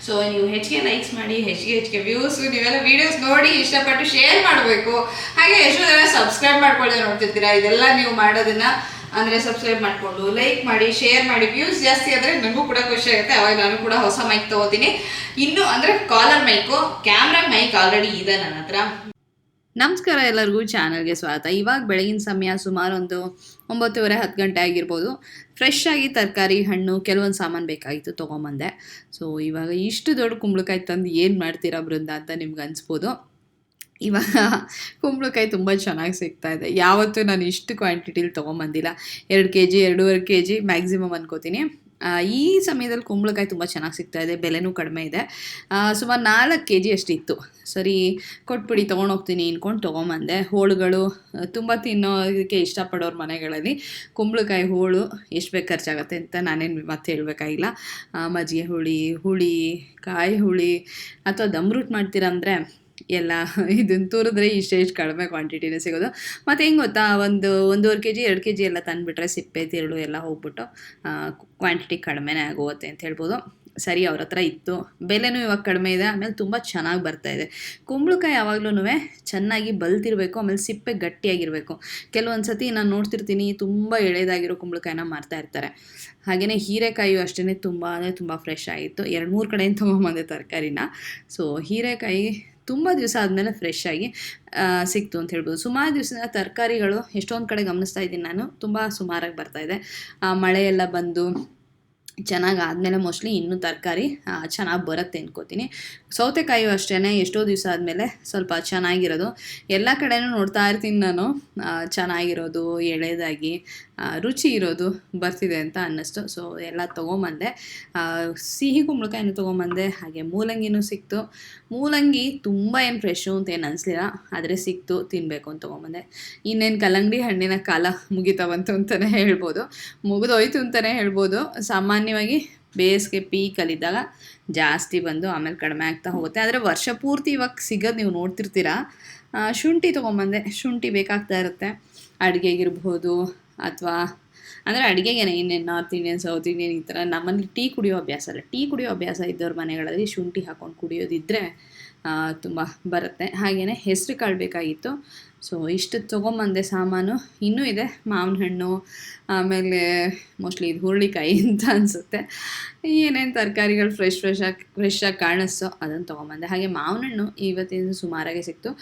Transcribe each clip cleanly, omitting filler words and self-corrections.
So ನೀವು ಹೆಚ್ಚಿಗೆ likes ಮಾಡಿ, ಹೆಚ್ಚಿಗೆ ವ್ಯೂಸ್, ನೀವೆಲ್ಲ ವೀಡಿಯೋಸ್ ನೋಡಿ ಇಷ್ಟಪಟ್ಟು ಶೇರ್ ಮಾಡಬೇಕು. ಹಾಗೆ ಎಷ್ಟೋ ಜನ ಸಬ್ಸ್ಕ್ರೈಬ್ ಮಾಡ್ಕೊಳ್ಳಿ ನೋಡ್ತಿರ್ತೀರಾ. ಇದೆಲ್ಲ ನೀವು ಮಾಡೋದನ್ನ ಅಂದರೆ ಸಬ್ಸ್ಕ್ರೈಬ್ ಮಾಡಿಕೊಂಡು ಲೈಕ್ ಮಾಡಿ, ಶೇರ್ ಮಾಡಿ. ವ್ಯೂಸ್ ಜಾಸ್ತಿ ಆದರೆ ನನಗೂ ಕೂಡ ಖುಷಿ ಆಗುತ್ತೆ. ಅವಾಗ ನಾನು ಕೂಡ ಹೊಸ ಮೈಕ್ ತೊಗೋತೀನಿ. ಇನ್ನು ಅಂದರೆ collar mic, camera mic already ಇದೆ ನನ್ನ ಹತ್ರ. ನಮಸ್ಕಾರ ಎಲ್ಲರಿಗೂ, ಚಾನಲ್ಗೆ ಸ್ವಾಗತ. ಇವಾಗ ಬೆಳಗಿನ ಸಮಯ ಸುಮಾರು ಒಂದು 9:30-10 ಗಂಟೆ ಆಗಿರ್ಬೋದು. ಫ್ರೆಶ್ ಆಗಿ ತರಕಾರಿ, ಹಣ್ಣು, ಕೆಲವೊಂದು ಸಾಮಾನು ಬೇಕಾಗಿತ್ತು, ತೊಗೊಂಬಂದೆ. ಸೊ ಇವಾಗ ಇಷ್ಟು ದೊಡ್ಡ ಕುಂಬಳಕಾಯಿ ತಂದು ಏನು ಮಾಡ್ತೀರಾ ಬೃಂದ ಅಂತ ನಿಮ್ಗೆ ಅನಿಸ್ಬೋದು. ಇವಾಗ ಕುಂಬಳಕಾಯಿ ತುಂಬ ಚೆನ್ನಾಗಿ ಸಿಗ್ತಾ ಇದೆ. ಯಾವತ್ತೂ ನಾನು ಇಷ್ಟು ಕ್ವಾಂಟಿಟಿಲಿ ತೊಗೊಂಬಂದಿಲ್ಲ. 2 kg 2.5 kg ಮ್ಯಾಕ್ಸಿಮಮ್ ಅನ್ಕೋತೀನಿ. ಈ ಸಮಯದಲ್ಲಿ ಕುಂಬಳಕಾಯಿ ತುಂಬ ಚೆನ್ನಾಗಿ ಸಿಗ್ತಾ ಇದೆ, ಬೆಲೆನೂ ಕಡಿಮೆ ಇದೆ. ಸುಮಾರು 4 kg ಅಷ್ಟಿತ್ತು. ಸರಿ ಕೊಟ್ಬಿಡಿ, ತೊಗೊಂಡೋಗ್ತೀನಿ ಅಂದ್ಕೊಂಡು ತೊಗೊಂಬಂದೆ. ಹೋಳುಗಳು ತುಂಬ ತಿನ್ನೋದಕ್ಕೆ ಇಷ್ಟಪಡೋರು ಮನೆಗಳಲ್ಲಿ ಕುಂಬಳಕಾಯಿ ಹೋಳು ಎಷ್ಟು ಬೇಕು ಖರ್ಚಾಗುತ್ತೆ ಅಂತ ನಾನೇನು ಮತ್ತೆ ಹೇಳಬೇಕಾಗಿಲ್ಲ. ಮಜ್ಜಿಗೆ ಹುಳಿ, ಕಾಯಿ ಹುಳಿ ಅಥವಾ ದಮ್ ರೂಟ್ ಮಾಡ್ತೀರಂದರೆ ಎಲ್ಲ ಇದನ್ನು ತುರಿದ್ರೆ ಇಷ್ಟು ಕಡಿಮೆ ಕ್ವಾಂಟಿಟಿನೇ ಸಿಗೋದು. ಮತ್ತು ಹೆಂಗೆ ಗೊತ್ತಾ, 1.5 kg 2 kg ಎಲ್ಲ ತಂದುಬಿಟ್ರೆ ಸಿಪ್ಪೆ ತಿರುಳು ಎಲ್ಲ ಹೋಗ್ಬಿಟ್ಟು ಕ್ವಾಂಟಿಟಿ ಕಡಿಮೆನೇ ಆಗೋಗುತ್ತೆ ಅಂತ ಹೇಳ್ಬೋದು. ಸರಿ, ಅವ್ರ ಹತ್ರ ಇತ್ತು, ಬೆಲೆನೂ ಇವಾಗ ಕಡಿಮೆ ಇದೆ. ಆಮೇಲೆ ತುಂಬ ಚೆನ್ನಾಗಿ ಬರ್ತಾಯಿದೆ. ಕುಂಬಳಕಾಯಿ ಯಾವಾಗ್ಲೂ ಚೆನ್ನಾಗಿ ಬಲ್ತಿರಬೇಕು, ಆಮೇಲೆ ಸಿಪ್ಪೆ ಗಟ್ಟಿಯಾಗಿರಬೇಕು. ಕೆಲವೊಂದು ಸತಿ ನಾನು ನೋಡ್ತಿರ್ತೀನಿ, ತುಂಬ ಎಳೆದಾಗಿರೋ ಕುಂಬಳಕಾಯಿನ ಮಾರ್ತಾ ಇರ್ತಾರೆ. ಹಾಗೆಯೇ ಹೀರೆಕಾಯಿಯು ಅಷ್ಟೇ ತುಂಬ ಫ್ರೆಶ್ ಆಗಿತ್ತು. 2-3 ಕಡೆಯಿಂದ ತೊಗೊಂಬಂದೆ ತರಕಾರಿನ. ಸೊ ಹೀರೆಕಾಯಿ ತುಂಬ ದಿವಸ ಆದಮೇಲೆ ಫ್ರೆಶ್ ಆಗಿ ಸಿಕ್ತು ಅಂತ ಹೇಳ್ಬೋದು. ಸುಮಾರು ದಿವಸದಿಂದ ತರಕಾರಿಗಳು ಎಷ್ಟೊಂದು ಕಡೆ ಗಮನಿಸ್ತಾ ಇದ್ದೀನಿ ನಾನು, ತುಂಬ ಸುಮಾರಾಗಿ ಬರ್ತಾಯಿದೆ. ಮಳೆ ಎಲ್ಲ ಬಂದು ಚೆನ್ನಾಗಿ ಆದಮೇಲೆ ಮೋಸ್ಟ್ಲಿ ಇನ್ನೂ ತರಕಾರಿ ಚೆನ್ನಾಗಿ ಬರುತ್ತೆ ಅನ್ಕೋತೀನಿ. ಸೌತೆಕಾಯಿಯು ಅಷ್ಟೇ ಎಷ್ಟೋ ದಿವಸ ಆದಮೇಲೆ ಸ್ವಲ್ಪ ಚೆನ್ನಾಗಿರೋದು. ಎಲ್ಲ ಕಡೆನೂ ನೋಡ್ತಾ ಇರ್ತೀನಿ ನಾನು, ಚೆನ್ನಾಗಿರೋದು, ಎಳೆದಾಗಿ ರುಚಿ ಇರೋದು ಬರ್ತಿದೆ ಅಂತ ಅನ್ನಿಸ್ತು. ಸೊ ಎಲ್ಲ ತೊಗೊಂಬಂದೆ. ಸಿಹಿ ಕುಂಬಳಕಾಯಿನೂ ತೊಗೊಂಬಂದೆ, ಹಾಗೆ ಮೂಲಂಗಿನೂ ಸಿಕ್ತು. ಮೂಲಂಗಿ ತುಂಬ ಏನು ಫ್ರೆಶು ಅಂತ ಏನು ಅನಿಸ್ಲಿಲ್ಲ, ಆದರೆ ಸಿಕ್ತು, ತಿನ್ನಬೇಕು ಅಂತ ತೊಗೊಂಬಂದೆ. ಇನ್ನೇನು ಕಲ್ಲಂಗಡಿ ಹಣ್ಣಿನ ಕಾಲ ಮುಗಿತಾ ಬಂತು ಅಂತಲೇ ಹೇಳ್ಬೋದು, ಮುಗಿದೋಯ್ತು ಅಂತಲೇ ಹೇಳ್ಬೋದು. ಸಾಮಾನ್ಯವಾಗಿ ಬೇಸಿಗೆ ಪೀಕಲ್ಲಿದ್ದಾಗ ಜಾಸ್ತಿ ಬಂದು ಆಮೇಲೆ ಕಡಿಮೆ ಆಗ್ತಾ ಹೋಗುತ್ತೆ. ಆದರೆ ವರ್ಷ ಪೂರ್ತಿ ಇವಾಗ ಸಿಗೋದು ನೀವು ನೋಡ್ತಿರ್ತೀರ. ಶುಂಠಿ ತೊಗೊಂಬಂದೆ. ಶುಂಠಿ ಬೇಕಾಗ್ತಾ ಇರುತ್ತೆ ಅಡುಗೆಗಿರ್ಬೋದು, ಅಥವಾ ಅಂದರೆ ಅಡುಗೆಗೇನೆ, ಇನ್ನೇನು ನಾರ್ತ್ ಇಂಡಿಯನ್, ಸೌತ್ ಇಂಡಿಯನ್ ಈ ಥರ. ನಮ್ಮಲ್ಲಿ ಟೀ ಕುಡಿಯೋ ಅಭ್ಯಾಸ ಇಲ್ಲ. ಟೀ ಕುಡಿಯೋ ಅಭ್ಯಾಸ ಇದ್ದವ್ರ ಮನೆಗಳಲ್ಲಿ ಶುಂಠಿ ಹಾಕ್ಕೊಂಡು ಕುಡಿಯೋದಿದ್ದರೆ ತುಂಬ ಬರುತ್ತೆ. ಹಾಗೆಯೇ ಹೆಸರು ಕಾಳು ಬೇಕಾಗಿತ್ತು. ಸೊ ಇಷ್ಟು ತೊಗೊಂಬಂದೆ ಸಾಮಾನು. ಇನ್ನೂ ಇದೆ ಮಾವಿನ ಹಣ್ಣು, ಆಮೇಲೆ ಮೋಸ್ಟ್ಲಿ ಇದು ಹುರುಳಿಕಾಯಿ ಅಂತ ಅನಿಸುತ್ತೆ. ಏನೇನು ತರಕಾರಿಗಳು ಫ್ರೆಶಾಗಿ ಕಾಣಿಸ್ತೋ ಅದನ್ನು ತೊಗೊಂಬಂದೆ. ಹಾಗೆ ಮಾವಿನ ಹಣ್ಣು ಇವತ್ತಿನ ಸುಮಾರಾಗೆ ಸಿಕ್ತು.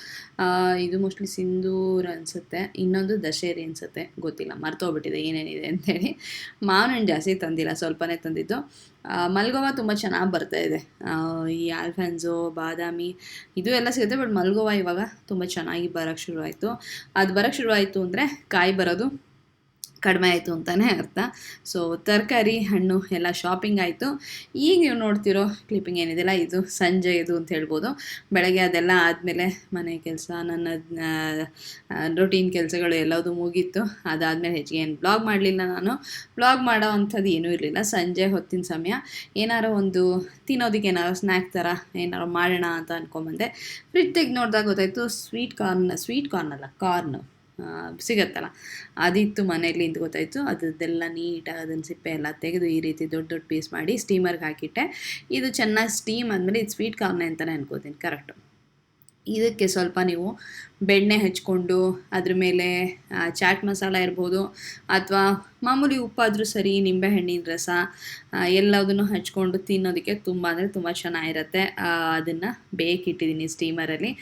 ಇದು ಮೋಸ್ಟ್ಲಿ ಸಿಂಧೂರ ಅನಿಸುತ್ತೆ, ಇನ್ನೊಂದು ದಶೇರಿ ಅನಿಸುತ್ತೆ, ಗೊತ್ತಿಲ್ಲ, ಮರ್ತೋಗ್ಬಿಟ್ಟಿದೆ ಏನೇನಿದೆ ಅಂಥೇಳಿ. ಮಾವಿನ ಹಣ್ಣು ಜಾಸ್ತಿ ತಂದಿಲ್ಲ, ಸ್ವಲ್ಪನೇ ತಂದಿದ್ದು. ಮಲ್ಗೋವಾ ತುಂಬ ಚೆನ್ನಾಗಿ ಬರ್ತಾಯಿದೆ. ಈ ಆಲ್ಫೆನ್ಸೋ, ಬಾದಾಮಿ ಇದು ಎಲ್ಲ ಸಿಗುತ್ತೆ. ಬಟ್ ಮಲ್ಗೋವಾ ಇವಾಗ ತುಂಬ ಚೆನ್ನಾಗಿ ಬರೋಕ್ಕೆ ಶುರುವಾಯಿತು. ಅದು ಬರೋಕ್ಕೆ ಶುರುವಾಯಿತು ಅಂದರೆ ಕಾಯಿ ಬರೋದು ಕಡಿಮೆ ಆಯಿತು ಅಂತಲೇ ಅರ್ಥ. ಸೊ ತರಕಾರಿ, ಹಣ್ಣು ಎಲ್ಲ ಶಾಪಿಂಗ್ ಆಯಿತು. ಈಗ ನೀವು ನೋಡ್ತಿರೋ ಕ್ಲಿಪ್ಪಿಂಗ್ ಏನಿದೆಯಲ್ಲ, ಇದು ಸಂಜೆ ಇದು ಅಂತ ಹೇಳ್ಬೋದು. ಬೆಳಗ್ಗೆ ಅದೆಲ್ಲ ಆದಮೇಲೆ ಮನೆ ಕೆಲಸ, ನನ್ನ ರೊಟೀನ್ ಕೆಲಸಗಳು ಎಲ್ಲದೂ ಮುಗೀತು. ಅದಾದಮೇಲೆ ಹೆಚ್ಚಿಗೆ ಏನು ಬ್ಲಾಗ್ ಮಾಡಲಿಲ್ಲ. ನಾನು ಬ್ಲಾಗ್ ಮಾಡೋ ಅಂಥದ್ದು ಏನೂ ಇರಲಿಲ್ಲ. ಸಂಜೆ ಹೊತ್ತಿನ ಸಮಯ ಏನಾರೋ ಒಂದು ತಿನ್ನೋದಕ್ಕೆ ಏನಾರೋ ಸ್ನ್ಯಾಕ್ ಥರ ಏನಾರೋ ಮಾಡೋಣ ಅಂತ ಅಂದ್ಕೊಂಬಂದೆ. ಫ್ರಿಜ್ ತೆಗೆದು ನೋಡಿದಾಗ ಗೊತ್ತಾಯಿತು, ಸ್ವೀಟ್ ಕಾರ್ನ್ ಅಲ್ಲ, ಕಾರ್ನು ಸಿಗತ್ತಲ್ಲ, ಅದಿತ್ತು ಮನೆಯಲ್ಲಿ ಅಂತ ಗೊತ್ತಾಯಿತು. ಅದೆಲ್ಲ ನೀಟಾಗಿ ಅದನ್ನು ಸಿಪ್ಪೆ ಎಲ್ಲ ತೆಗೆದು ಈ ರೀತಿ ದೊಡ್ಡ ದೊಡ್ಡ ಪೀಸ್ ಮಾಡಿ ಸ್ಟೀಮರ್ಗೆ ಹಾಕಿಟ್ಟೆ. ಇದು ಚೆನ್ನಾಗಿ ಸ್ಟೀಮ್ ಆದಮೇಲೆ ಇದು ಸ್ವೀಟ್ ಕಾರ್ನ್ ಅಂತಲೇ ಅನ್ಕೋತೀನಿ, ಕರೆಕ್ಟು. ಇದಕ್ಕೆ ಸ್ವಲ್ಪ ನೀವು ಬೆಣ್ಣೆ ಹಚ್ಕೊಂಡು ಅದ್ರ ಮೇಲೆ ಚಾಟ್ ಮಸಾಲ ಇರ್ಬೋದು, ಅಥವಾ ಮಾಮೂಲಿ ಉಪ್ಪಾದರೂ ಸರಿ, ನಿಂಬೆಹಣ್ಣಿನ ರಸ ಎಲ್ಲದನ್ನು ಹಚ್ಕೊಂಡು ತಿನ್ನೋದಕ್ಕೆ ತುಂಬ ಅಂದರೆ ತುಂಬ ಚೆನ್ನಾಗಿರುತ್ತೆ. ಅದನ್ನು ಬೇಕಿಟ್ಟಿದ್ದೀನಿ ಸ್ಟೀಮರಲ್ಲಿ.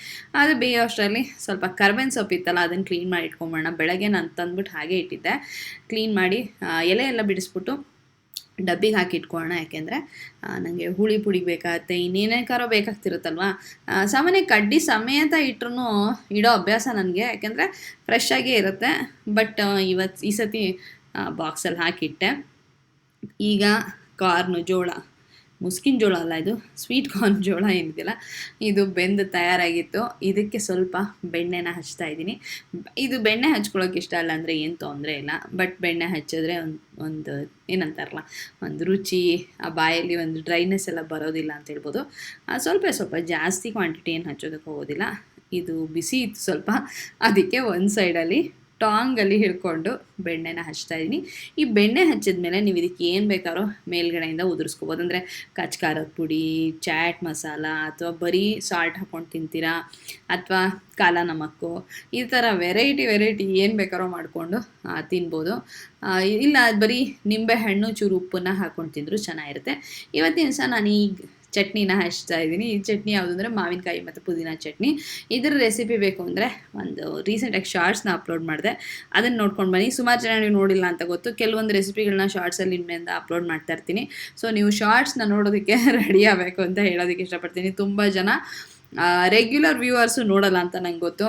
ಅದು ಬೇಯೋ ಅಷ್ಟರಲ್ಲಿ ಸ್ವಲ್ಪ ಕರ್ಬೇವಿನ ಸೊಪ್ಪಿತ್ತಲ್ಲ, ಅದನ್ನು ಕ್ಲೀನ್ ಮಾಡಿ ಇಟ್ಕೊಂಬೋಣ. ಬೆಳಗ್ಗೆ ನಾನು ತಂದ್ಬಿಟ್ಟು ಹಾಗೆ ಇಟ್ಟಿದ್ದೆ. ಕ್ಲೀನ್ ಮಾಡಿ ಎಲೆ ಎಲ್ಲ ಬಿಡಿಸ್ಬಿಟ್ಟು ಡಬ್ಬಿಗೆ ಹಾಕಿ ಇಟ್ಕೊಳ್ಳೋಣ. ಯಾಕೆಂದರೆ ನನಗೆ ಹುಳಿ ಪುಡಿ ಬೇಕಾಗುತ್ತೆ, ಇನ್ನೇನೇಕಾರೋ ಬೇಕಾಗ್ತಿರುತ್ತಲ್ವ. ಸಾಮಾನ್ಯ ಕಡ್ಡಿ ಸಮೇತ ಇಟ್ರೂ ಇಡೋ ಅಭ್ಯಾಸ ನನಗೆ, ಯಾಕೆಂದರೆ ಫ್ರೆಶ್ ಆಗೇ ಇರುತ್ತೆ. ಬಟ್ ಈ ಸತಿ ಬಾಕ್ಸಲ್ಲಿ ಹಾಕಿಟ್ಟೆ. ಈಗ ಕಾರ್ನು, ಜೋಳ, ಮುಸ್ಕಿನ ಜೋಳ ಅಲ್ಲ, ಇದು ಸ್ವೀಟ್ ಕಾರ್ನ್ ಜೋಳ ಏನಿದೆಯಲ್ಲ, ಇದು ಬೆಂದು ತಯಾರಾಗಿತ್ತು. ಇದಕ್ಕೆ ಸ್ವಲ್ಪ ಬೆಣ್ಣೆನ ಹಚ್ತಾ ಇದ್ದೀನಿ. ಇದು ಬೆಣ್ಣೆ ಹಚ್ಕೊಳ್ಳೋಕೆ ಇಷ್ಟ ಅಲ್ಲ ಅಂದರೆ ಏನು ತೊಂದರೆ ಇಲ್ಲ. ಬಟ್ ಬೆಣ್ಣೆ ಹಚ್ಚಿದ್ರೆ ಒಂದು ಏನಂತಾರಲ್ಲ, ಒಂದು ರುಚಿ, ಆ ಬಾಯಲ್ಲಿ ಒಂದು ಡ್ರೈನೆಸ್ ಎಲ್ಲ ಬರೋದಿಲ್ಲ ಅಂತ ಹೇಳ್ಬೋದು. ಸ್ವಲ್ಪ ಜಾಸ್ತಿ ಕ್ವಾಂಟಿಟಿ ಏನು ಹಚ್ಚೋದಕ್ಕೆ ಹೋಗೋದಿಲ್ಲ. ಇದು ಬಿಸಿ ಇತ್ತು ಸ್ವಲ್ಪ, ಅದಕ್ಕೆ ಒಂದು ಸೈಡಲ್ಲಿ ಟಾಂಗಲ್ಲಿ ಹಿಡ್ಕೊಂಡು ಬೆಣ್ಣೆನ ಹಚ್ತಾ ಇದ್ದೀನಿ. ಈ ಬೆಣ್ಣೆ ಹಚ್ಚಿದ ಮೇಲೆ ನೀವು ಇದಕ್ಕೆ ಏನು ಬೇಕಾದ್ರೂ ಮೇಲ್ಗಡೆಯಿಂದ ಉದುರಿಸ್ಕೋಬೋದು. ಅಂದರೆ ಕಚ್ಕಾರದ ಪುಡಿ, ಚಾಟ್ ಮಸಾಲ, ಅಥವಾ ಬರೀ ಸಾಲ್ಟ್ ಹಾಕ್ಕೊಂಡು ತಿಂತೀರಾ, ಅಥವಾ ಕಾಲ ನಮಕ್ಕು, ಈ ಥರ ವೆರೈಟಿ ಏನು ಬೇಕಾದ್ರೂ ಮಾಡಿಕೊಂಡು ತಿನ್ಬೋದು. ಇಲ್ಲ ಬರೀ ನಿಂಬೆಹಣ್ಣು ಚೂರು ಉಪ್ಪನ್ನ ಹಾಕ್ಕೊಂಡು ತಿಂದರೂ ಚೆನ್ನಾಗಿರುತ್ತೆ. ಇವತ್ತಿನ ದಿವಸ ನಾನು ಈ ಚಟ್ನಿನ ಹಚ್ತಾ ಇದ್ದೀನಿ. ಈ ಚಟ್ನಿ ಯಾವುದು ಅಂದರೆ ಮಾವಿನಕಾಯಿ ಮತ್ತು ಪುದೀನ ಚಟ್ನಿ. ಇದರ ರೆಸಿಪಿ ಬೇಕು ಅಂದರೆ ಒಂದು ರೀಸೆಂಟಾಗಿ ಶಾರ್ಟ್ಸ್ನ ಅಪ್ಲೋಡ್ ಮಾಡಿದೆ, ಅದನ್ನು ನೋಡ್ಕೊಂಡು ಬನ್ನಿ. ಸುಮಾರು ಜನ ನೀವು ನೋಡಿಲ್ಲ ಅಂತ ಗೊತ್ತು, ಕೆಲವೊಂದು ರೆಸಿಪಿಗಳನ್ನ ಶಾರ್ಟ್ಸಲ್ಲಿ ಇನ್ಮೇಲಿಂದ ಅಪ್ಲೋಡ್ ಮಾಡ್ತಾ ಇರ್ತೀನಿ. ಸೊ ನೀವು ಶಾರ್ಟ್ಸ್ನ ನೋಡೋದಕ್ಕೆ ರೆಡಿ ಆಗಬೇಕು ಅಂತ ಹೇಳೋದಕ್ಕೆ ಇಷ್ಟಪಡ್ತೀನಿ. ತುಂಬ ಜನ ರೆಗ್ಯುಲರ್ ವ್ಯೂವರ್ಸು ನೋಡಲ್ಲ ಅಂತ ನಂಗೆ ಗೊತ್ತು.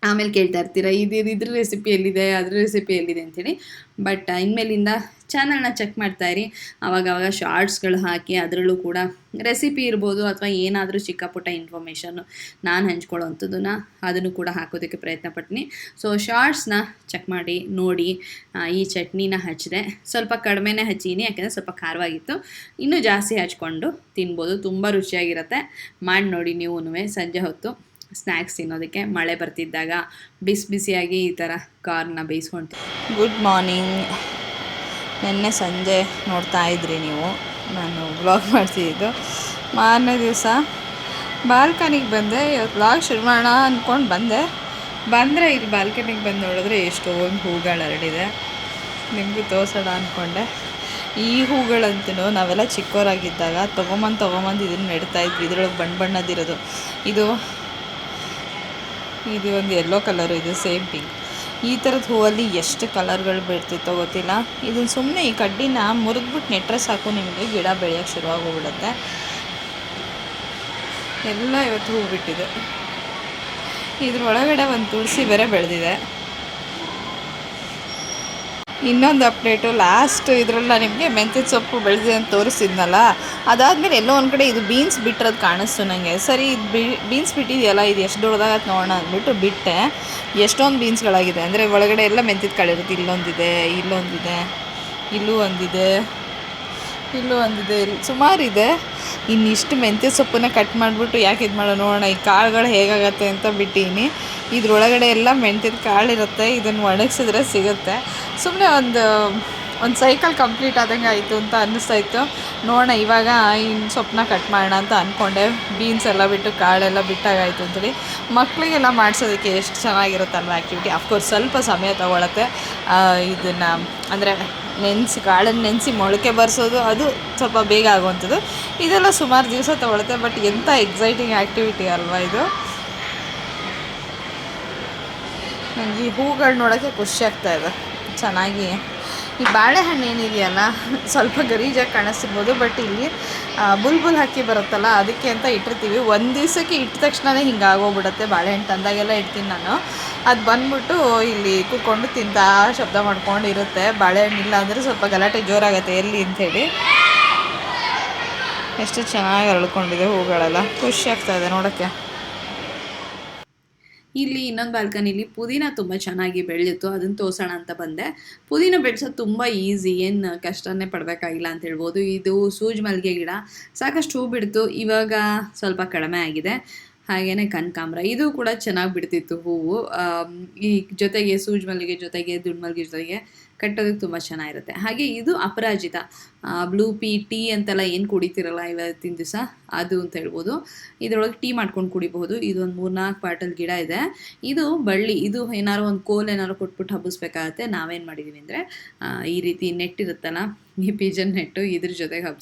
ಆಮೇಲೆ ಕೇಳ್ತಾ ಇರ್ತೀರ ಇದ್ರ ರೆಸಿಪಿ ಎಲ್ಲಿದೆ, ಅದ್ರ ರೆಸಿಪಿ ಎಲ್ಲಿದೆ ಅಂಥೇಳಿ. ಬಟ್ ಇನ್ಮೇಲಿಂದ ಚಾನಲ್ನ ಚೆಕ್ ಮಾಡ್ತಾಯಿರಿ. ಆವಾಗವಾಗ ಶಾರ್ಟ್ಸ್ಗಳು ಹಾಕಿ ಅದರಲ್ಲೂ ಕೂಡ ರೆಸಿಪಿ ಇರ್ಬೋದು ಅಥವಾ ಏನಾದರೂ ಚಿಕ್ಕ ಪುಟ್ಟ ಇನ್ಫಾರ್ಮೇಷನ್ನು ನಾನು ಹಂಚ್ಕೊಳ್ಳೋವಂಥದ್ದನ್ನು ಅದನ್ನು ಕೂಡ ಹಾಕೋದಕ್ಕೆ ಪ್ರಯತ್ನ ಪಡ್ತೀನಿ. ಸೊ ಶಾರ್ಟ್ಸ್ನ ಚೆಕ್ ಮಾಡಿ ನೋಡಿ. ಈ ಚಟ್ನಿನ ಹಚ್ಚಿದೆ, ಸ್ವಲ್ಪ ಕಡಿಮೆನೇ ಹಚ್ಚೀನಿ ಯಾಕೆಂದರೆ ಸ್ವಲ್ಪ ಖಾರವಾಗಿತ್ತು. ಇನ್ನೂ ಜಾಸ್ತಿ ಹಚ್ಕೊಂಡು ತಿನ್ಬೋದು, ತುಂಬ ರುಚಿಯಾಗಿರುತ್ತೆ. ಮಾಡಿ ನೋಡಿ ನೀವು ಸಂಜೆ ಹೊತ್ತು ಸ್ನ್ಯಾಕ್ಸ್ ತಿನ್ನೋದಕ್ಕೆ. ಮಳೆ ಬರ್ತಿದ್ದಾಗ ಬಿಸಿಯಾಗಿ ಈ ಥರ ಕಾರ್ನ ಬೇಯಿಸ್ಕೊಂಡು. Good morning. ನಿನ್ನೆ ಸಂಜೆ ನೋಡ್ತಾ ಇದ್ರಿ ನೀವು, ನಾನು ವ್ಲಾಗ್ ಮಾಡ್ತಿದ್ದು. ಮಾರನೇ ದಿವಸ ಬಾಲ್ಕನಿಗೆ ಬಂದೆ. ಇವತ್ತು ವ್ಲಾಗ್ ಶುರು ಮಾಡೋಣ ಅಂದ್ಕೊಂಡು ಬಂದರೆ ಇಲ್ಲಿ ಬಾಲ್ಕನಿಗೆ ಬಂದು ನೋಡಿದ್ರೆ ಎಷ್ಟೊಂದು ಹೂಗಳು ಹರಡಿದೆ. ನಿಮಗೂ ತೋರ್ಸೋಣ ಅಂದ್ಕೊಂಡೆ. ಈ ಹೂಗಳಂತೂ ನಾವೆಲ್ಲ ಚಿಕ್ಕವರಾಗಿದ್ದಾಗ ತೊಗೊಂಬಂದು ಇದನ್ನು ನೆಡ್ತಾಯಿದ್ವಿ. ಇದರೊಳಗೆ ಬಣ್ಣದಿರೋದು. ಇದು ಒಂದು ಯೆಲ್ಲೋ ಕಲರು, ಇದು ಸೇಮ್ ಪಿಂಕ್. ಈ ಥರದ ಹೂವಲ್ಲಿ ಎಷ್ಟು ಕಲರ್ಗಳು ಬಿಡ್ತಿತ್ತೋ ಗೊತ್ತಿಲ್ಲ. ಇದನ್ನು ಸುಮ್ಮನೆ ಈ ಕಡ್ಡಿನ ಮುರಿದ್ಬಿಟ್ಟು ನೆಟ್ಟರೆ ಸಾಕು, ನಿಮಗೆ ಗಿಡ ಬೆಳೆಯೋಕ್ಕೆ ಶುರುವಾಗೋಗ್ಬಿಡುತ್ತೆ. ಎಲ್ಲ ಇವತ್ತು ಹೂ ಬಿಟ್ಟಿದೆ. ಇದ್ರ ಒಳಗಡೆ ಒಂದು ತುಳಸಿ ಬೇರೆ ಬೆಳೆದಿದೆ. ಇನ್ನೊಂದು ಅಪ್ಡೇಟು, ಲಾಸ್ಟ್ ಇದರಲ್ಲ ನಿಮಗೆ ಮೆಂತ್ಯದ ಸೊಪ್ಪು ಬೆಳೆದಿದೆ ಅಂತ ತೋರಿಸಿದ್ನಲ್ಲ, ಅದಾದಮೇಲೆ ಎಲ್ಲೋ ಒಂದು ಕಡೆ ಇದು ಬೀನ್ಸ್ ಬಿಟ್ಟಿರೋದು ಕಾಣಿಸ್ತು ನನಗೆ. ಸರಿ ಇದು ಬೀನ್ಸ್ ಬಿಟ್ಟಿದೆಯಲ್ಲ, ಇದು ಎಷ್ಟು ದೊಡ್ಡದಾಗತ್ತೆ ನೋಡೋಣ ಅಂದ್ಬಿಟ್ಟು ಬಿಟ್ಟೆ. ಎಷ್ಟೊಂದು ಬೀನ್ಸ್ಗಳಾಗಿದೆ ಅಂದರೆ ಒಳಗಡೆ ಎಲ್ಲ ಮೆಂತ್ಯದ ಕಾಳು ಇರುತ್ತೆ. ಇಲ್ಲೊಂದಿದೆ, ಇಲ್ಲೂ ಒಂದಿದೆ, ಸುಮಾರಿದೆ. ಇನ್ನಿಷ್ಟು ಮೆಂತ್ಯ ಸೊಪ್ಪನ್ನ ಕಟ್ ಮಾಡಿಬಿಟ್ಟು ಯಾಕೆ ಇದು ಮಾಡೋ ನೋಡೋಣ ಈ ಕಾಳುಗಳು ಹೇಗಾಗತ್ತೆ ಅಂತ ಬಿಟ್ಟೀನಿ. ಇದ್ರೊಳಗಡೆ ಎಲ್ಲ ಮೆಂತ್ಯದ ಕಾಳಿರುತ್ತೆ, ಇದನ್ನು ಒಣಗಿಸಿದ್ರೆ ಸಿಗುತ್ತೆ. ಸುಮ್ಮನೆ ಒಂದು ಸೈಕಲ್ ಕಂಪ್ಲೀಟ್ ಆದಂಗೆ ಆಯಿತು ಅಂತ ಅನ್ನಿಸ್ತಾಯಿತ್ತು. ನೋಡೋಣ ಇವಾಗ ಇನ್ನು ಸೊಪ್ಪನ್ನ ಕಟ್ ಮಾಡೋಣ ಅಂತ ಅಂದ್ಕೊಂಡೆ. ಬೀನ್ಸ್ ಎಲ್ಲ ಬಿಟ್ಟು ಕಾಳೆಲ್ಲ ಬಿಟ್ಟಾಗಾಯಿತು ಅಂತೇಳಿ. ಮಕ್ಕಳಿಗೆಲ್ಲ ಮಾಡಿಸೋದಕ್ಕೆ ಎಷ್ಟು ಚೆನ್ನಾಗಿರುತ್ತಲ್ವ ಆ್ಯಕ್ಟಿವಿಟಿ. ಅಫ್ಕೋರ್ಸ್ ಸ್ವಲ್ಪ ಸಮಯ ತೊಗೊಳತ್ತೆ. ಇದನ್ನು ಅಂದರೆ ಕಾಳನ್ನು ನೆನೆಸಿ ಮೊಳಕೆ ಬರೆಸೋದು ಅದು ಸ್ವಲ್ಪ ಬೇಗ ಆಗುವಂಥದ್ದು. ಇದೆಲ್ಲ ಸುಮಾರು ದಿವಸ ತೊಗೊಳುತ್ತೆ. ಬಟ್ ಎಂಥ ಎಕ್ಸೈಟಿಂಗ್ ಆ್ಯಕ್ಟಿವಿಟಿ ಅಲ್ವಾ ಇದು. ನನಗೆ ಈ ಹೂಗಳು ನೋಡೋಕ್ಕೆ ಖುಷಿ ಆಗ್ತಾಯಿದೆ ಚೆನ್ನಾಗಿ. ಈ ಬಾಳೆಹಣ್ಣು ಏನಿದೆಯಲ್ಲ ಸ್ವಲ್ಪ ಗಲೀಜಾಗಿ ಕಾಣಿಸ್ತಿರ್ಬೋದು, ಬಟ್ ಇಲ್ಲಿ ಬುಲ್ಬುಲ್ ಹಾಕಿ ಬರುತ್ತಲ್ಲ ಅದಕ್ಕೆ ಅಂತ ಇಟ್ಟಿರ್ತೀವಿ. ಒಂದು ದಿವಸಕ್ಕೆ ಇಟ್ಟ ತಕ್ಷಣವೇ ಹಿಂಗೆ ಆಗೋಗ್ಬಿಡುತ್ತೆ. ಬಾಳೆಹಣ್ಣು ತಂದಾಗೆಲ್ಲ ಇಡ್ತೀನಿ ನಾನು. ಅದು ಬಂದ್ಬಿಟ್ಟು ಇಲ್ಲಿ ಕೂತ್ಕೊಂಡು ತಿಂತಾ ಶಬ್ದ ಮಾಡ್ಕೊಂಡು ಇರುತ್ತೆ. ಬಾಳೆಹಣ್ಣು ಇಲ್ಲ ಅಂದರೆ ಸ್ವಲ್ಪ ಗಲಾಟೆ ಜೋರಾಗುತ್ತೆ ಎಲ್ಲಿ ಅಂಥೇಳಿ. ಎಷ್ಟು ಚೆನ್ನಾಗಿ ಅರಳ್ಕೊಂಡಿದೆ ಹೂಗಳೆಲ್ಲ, ಖುಷಿ ಆಗ್ತಾಯಿದೆ ನೋಡೋಕ್ಕೆ. ಇಲ್ಲಿ ಇನ್ನೊಂದು ಬಾಲ್ಕನಿಲಿ ಪುದೀನ ತುಂಬ ಚೆನ್ನಾಗಿ ಬೆಳೆದಿತ್ತು, ಅದನ್ನು ತೋರ್ಸೋಣ ಅಂತ ಬಂದೆ. ಪುದೀನ ಬೆಳೆಸೋದು ತುಂಬ ಈಸಿ, ಏನು ಕಷ್ಟನೇ ಪಡಬೇಕಾಗಿಲ್ಲ ಅಂತ ಹೇಳ್ಬೋದು. ಇದು ಸೂಜಿ ಮಲ್ಲಿಗೆ ಗಿಡ, ಸಾಕಷ್ಟು ಹೂ ಬಿಡ್ತು, ಇವಾಗ ಸ್ವಲ್ಪ ಕಡಿಮೆ ಆಗಿದೆ. ಹಾಗೆಯೇ ಕನಕಾಂಬರ, ಇದು ಕೂಡ ಚೆನ್ನಾಗಿ ಬಿಡ್ತಿತ್ತು ಹೂವು. ಈ ಜೊತೆಗೆ ಸೂಜಿ ಮಲ್ಲಿಗೆ ಜೊತೆಗೆ ದುಂಡು ಮಲ್ಲಿಗೆ ಜೊತೆಗೆ ಕಟ್ಟೋದಕ್ಕೆ ತುಂಬ ಚೆನ್ನಾಗಿರುತ್ತೆ. ಹಾಗೆ ಇದು ಅಪರಾಜಿತ, ಬ್ಲೂ ಟೀ ಅಂತೆಲ್ಲ ಏನು ಕುಡಿತಿರಲ್ಲ ಇವತ್ತಿನ ದಿವಸ, ಅದು ಅಂತ ಹೇಳ್ಬೋದು. ಇದರೊಳಗೆ ಟೀ ಮಾಡ್ಕೊಂಡು ಕುಡಿಬಹುದು. ಇದೊಂದು 3-4 ಪಾಟಲ್ಲಿ ಗಿಡ ಇದೆ. ಇದು ಬಳ್ಳಿ, ಇದು ಏನಾದ್ರು ಒಂದು ಕೋಲ್ ಏನಾದ್ರು ಕೊಟ್ಬಿಟ್ಟು ಹಬ್ಬಿಸ್ಬೇಕಾಗತ್ತೆ. ನಾವೇನು ಮಾಡಿದ್ದೀವಿ ಅಂದರೆ ಈ ರೀತಿ ನೆಟ್ ಇರುತ್ತಲ್ಲ, ಈ ಪಿಜನ್ ನೆಟ್ಟು, ಇದ್ರ ಜೊತೆಗೆ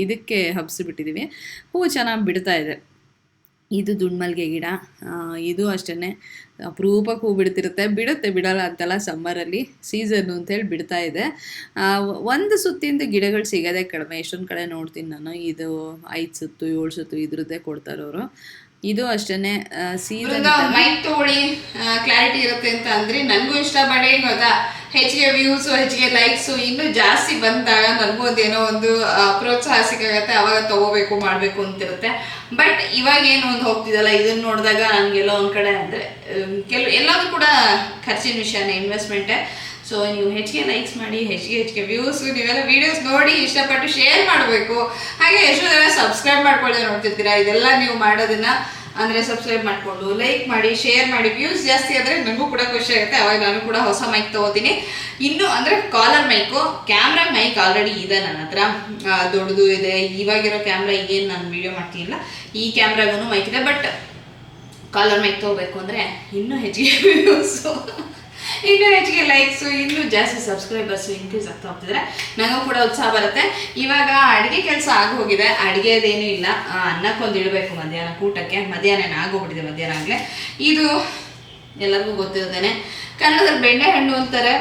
ಇದಕ್ಕೆ ಹಬ್ಸಿಬಿಟ್ಟಿದ್ದೀವಿ. ಹೂವು ಚೆನ್ನಾಗಿ ಬಿಡ್ತಾ ಇದೆ. ಇದು ದುಂಡ್ಮಲ್ಗೆ ಗಿಡ, ಇದು ಅಷ್ಟೇ ಅಪರೂಪಕ್ಕೆ ಹೂ ಬಿಡ್ತಿರುತ್ತೆ. ಬಿಡಲ್ಲ ಅಂತಲ್ಲ, ಸಮ್ಮರಲ್ಲಿ ಸೀಸನ್ನು ಅಂತೇಳಿ ಬಿಡ್ತಾ ಇದೆ. ಒಂದು ಸುತ್ತಿಂದ ಗಿಡಗಳು ಸಿಗೋದೇ ಕಡಿಮೆ. ಎಷ್ಟೊಂದು ಕಡೆ ನೋಡ್ತೀನಿ ನಾನು, ಇದು 5 ಸುತ್ತು 7 ಸುತ್ತು ಇದ್ರದ್ದೇ ಕೊಡ್ತಾರವರು. ಇದು ಅಷ್ಟೇ ಸೀಸನ್. ಮೈಕ್ ತಗೊಳ್ಳಿ ಕ್ಲಾರಿಟಿ ಇರುತ್ತೆ ಅಂತ ಅಂದ್ರೆ ನನಗೂ ಇಷ್ಟ ಪಡಿ ಗೊತ್ತಾ. ಹೆಚ್ಚಿಗೆ ವ್ಯೂಸು, ಹೆಚ್ಚಿಗೆ ಲೈಕ್ಸು ಇನ್ನೂ ಜಾಸ್ತಿ ಬಂದಾಗ ನನಗೂ ಅದೇನೋ ಒಂದು ಪ್ರೋತ್ಸಾಹ ಸಿಕ್ಕಾಗತ್ತೆ. ಅವಾಗ ತಗೋಬೇಕು ಮಾಡಬೇಕು ಅಂತಿರುತ್ತೆ. ಬಟ್ ಇವಾಗ ಏನು ಒಂದು ಹೋಗ್ತಿದಲ್ಲ, ಇದನ್ನು ನೋಡಿದಾಗ ನನಗೆಲ್ಲೋ ಒಂದು ಕಡೆ ಅಂದರೆ ಎಲ್ಲದೂ ಕೂಡ ಖರ್ಚಿನ ವಿಷಯನೇ, ಇನ್ವೆಸ್ಟ್ಮೆಂಟೇ. ಸೊ ನೀವು ಹೆಚ್ಚಿಗೆ ಲೈಕ್ಸ್ ಮಾಡಿ, ಹೆಚ್ಚಿಗೆ ವ್ಯೂಸು, ನೀವೆಲ್ಲ ವೀಡಿಯೋಸ್ ನೋಡಿ ಇಷ್ಟಪಟ್ಟು ಶೇರ್ ಮಾಡಬೇಕು. ಹಾಗೆ ಎಷ್ಟೋ ಜನ ಸಬ್ಸ್ಕ್ರೈಬ್ ಮಾಡ್ಕೊಳ್ಳಿ ನೋಡ್ತಿರ್ತೀರಾ. ಇದೆಲ್ಲ ನೀವು ಮಾಡೋದನ್ನ ಅಂದರೆ ಸಬ್ಸ್ಕ್ರೈಬ್ ಮಾಡಿಕೊಂಡು ಲೈಕ್ ಮಾಡಿ ಶೇರ್ ಮಾಡಿ. ವ್ಯೂಸ್ ಜಾಸ್ತಿ ಆದರೆ ನನಗೂ ಕೂಡ ಖುಷಿ ಆಗುತ್ತೆ. ಅವಾಗ ನಾನು ಕೂಡ ಹೊಸ ಮೈಕ್ ತೊಗೋತೀನಿ. ಇನ್ನು ಅಂದರೆ collar mic, camera mic already ಇದೆ ನನ್ನ ಹತ್ರ, ದೊಡ್ಡದು ಇದೆ. ಇವಾಗಿರೋ ಕ್ಯಾಮ್ರಾ ಈಗೇನು ನಾನು ವೀಡಿಯೋ ಮಾಡ್ತೀನಿಲ್ಲ, ಈ ಕ್ಯಾಮ್ರಾಗೂ ಮೈಕ್ ಇದೆ. ಬಟ್ ಕಾಲರ್ ಮೈಕ್ ತೊಗೋಬೇಕು ಅಂದರೆ ಇನ್ನೂ ಹೆಚ್ಚಿಗೆ ವ್ಯೂಸು, ಇನ್ನೂ ಹೆಚ್ಚಿಗೆ ಲೈಕ್ಸು, ಇನ್ನೂ ಜಾಸ್ತಿ ಸಬ್ಸ್ಕ್ರೈಬರ್ಸು ಇನ್ಕ್ರೀಸ್ ಆಗ್ತಾ ಹೋಗ್ತಿದ್ರೆ ನನಗೂ ಕೂಡ ಉತ್ಸಾಹ ಬರುತ್ತೆ. ಇವಾಗ ಅಡುಗೆ ಕೆಲಸ ಆಗೋಗಿದೆ, ಅಡುಗೆದೇನೂ ಇಲ್ಲ. ಅನ್ನಕ್ಕೊಂದು ಇಡಬೇಕು ಮಧ್ಯಾಹ್ನ ಊಟಕ್ಕೆ. ಮಧ್ಯಾಹ್ನ ಆಗೋಗ್ಬಿಟ್ಟಿದೆ, ಮಧ್ಯಾಹ್ನ ಆಗಲೇ. ಇದು ಎಲ್ಲರಿಗೂ ಗೊತ್ತಿರೋದೇನೆ, ಕನ್ನಡದಲ್ಲಿ ಬೆಣ್ಣೆಹಣ್ಣು ಅಂತಾರೆ.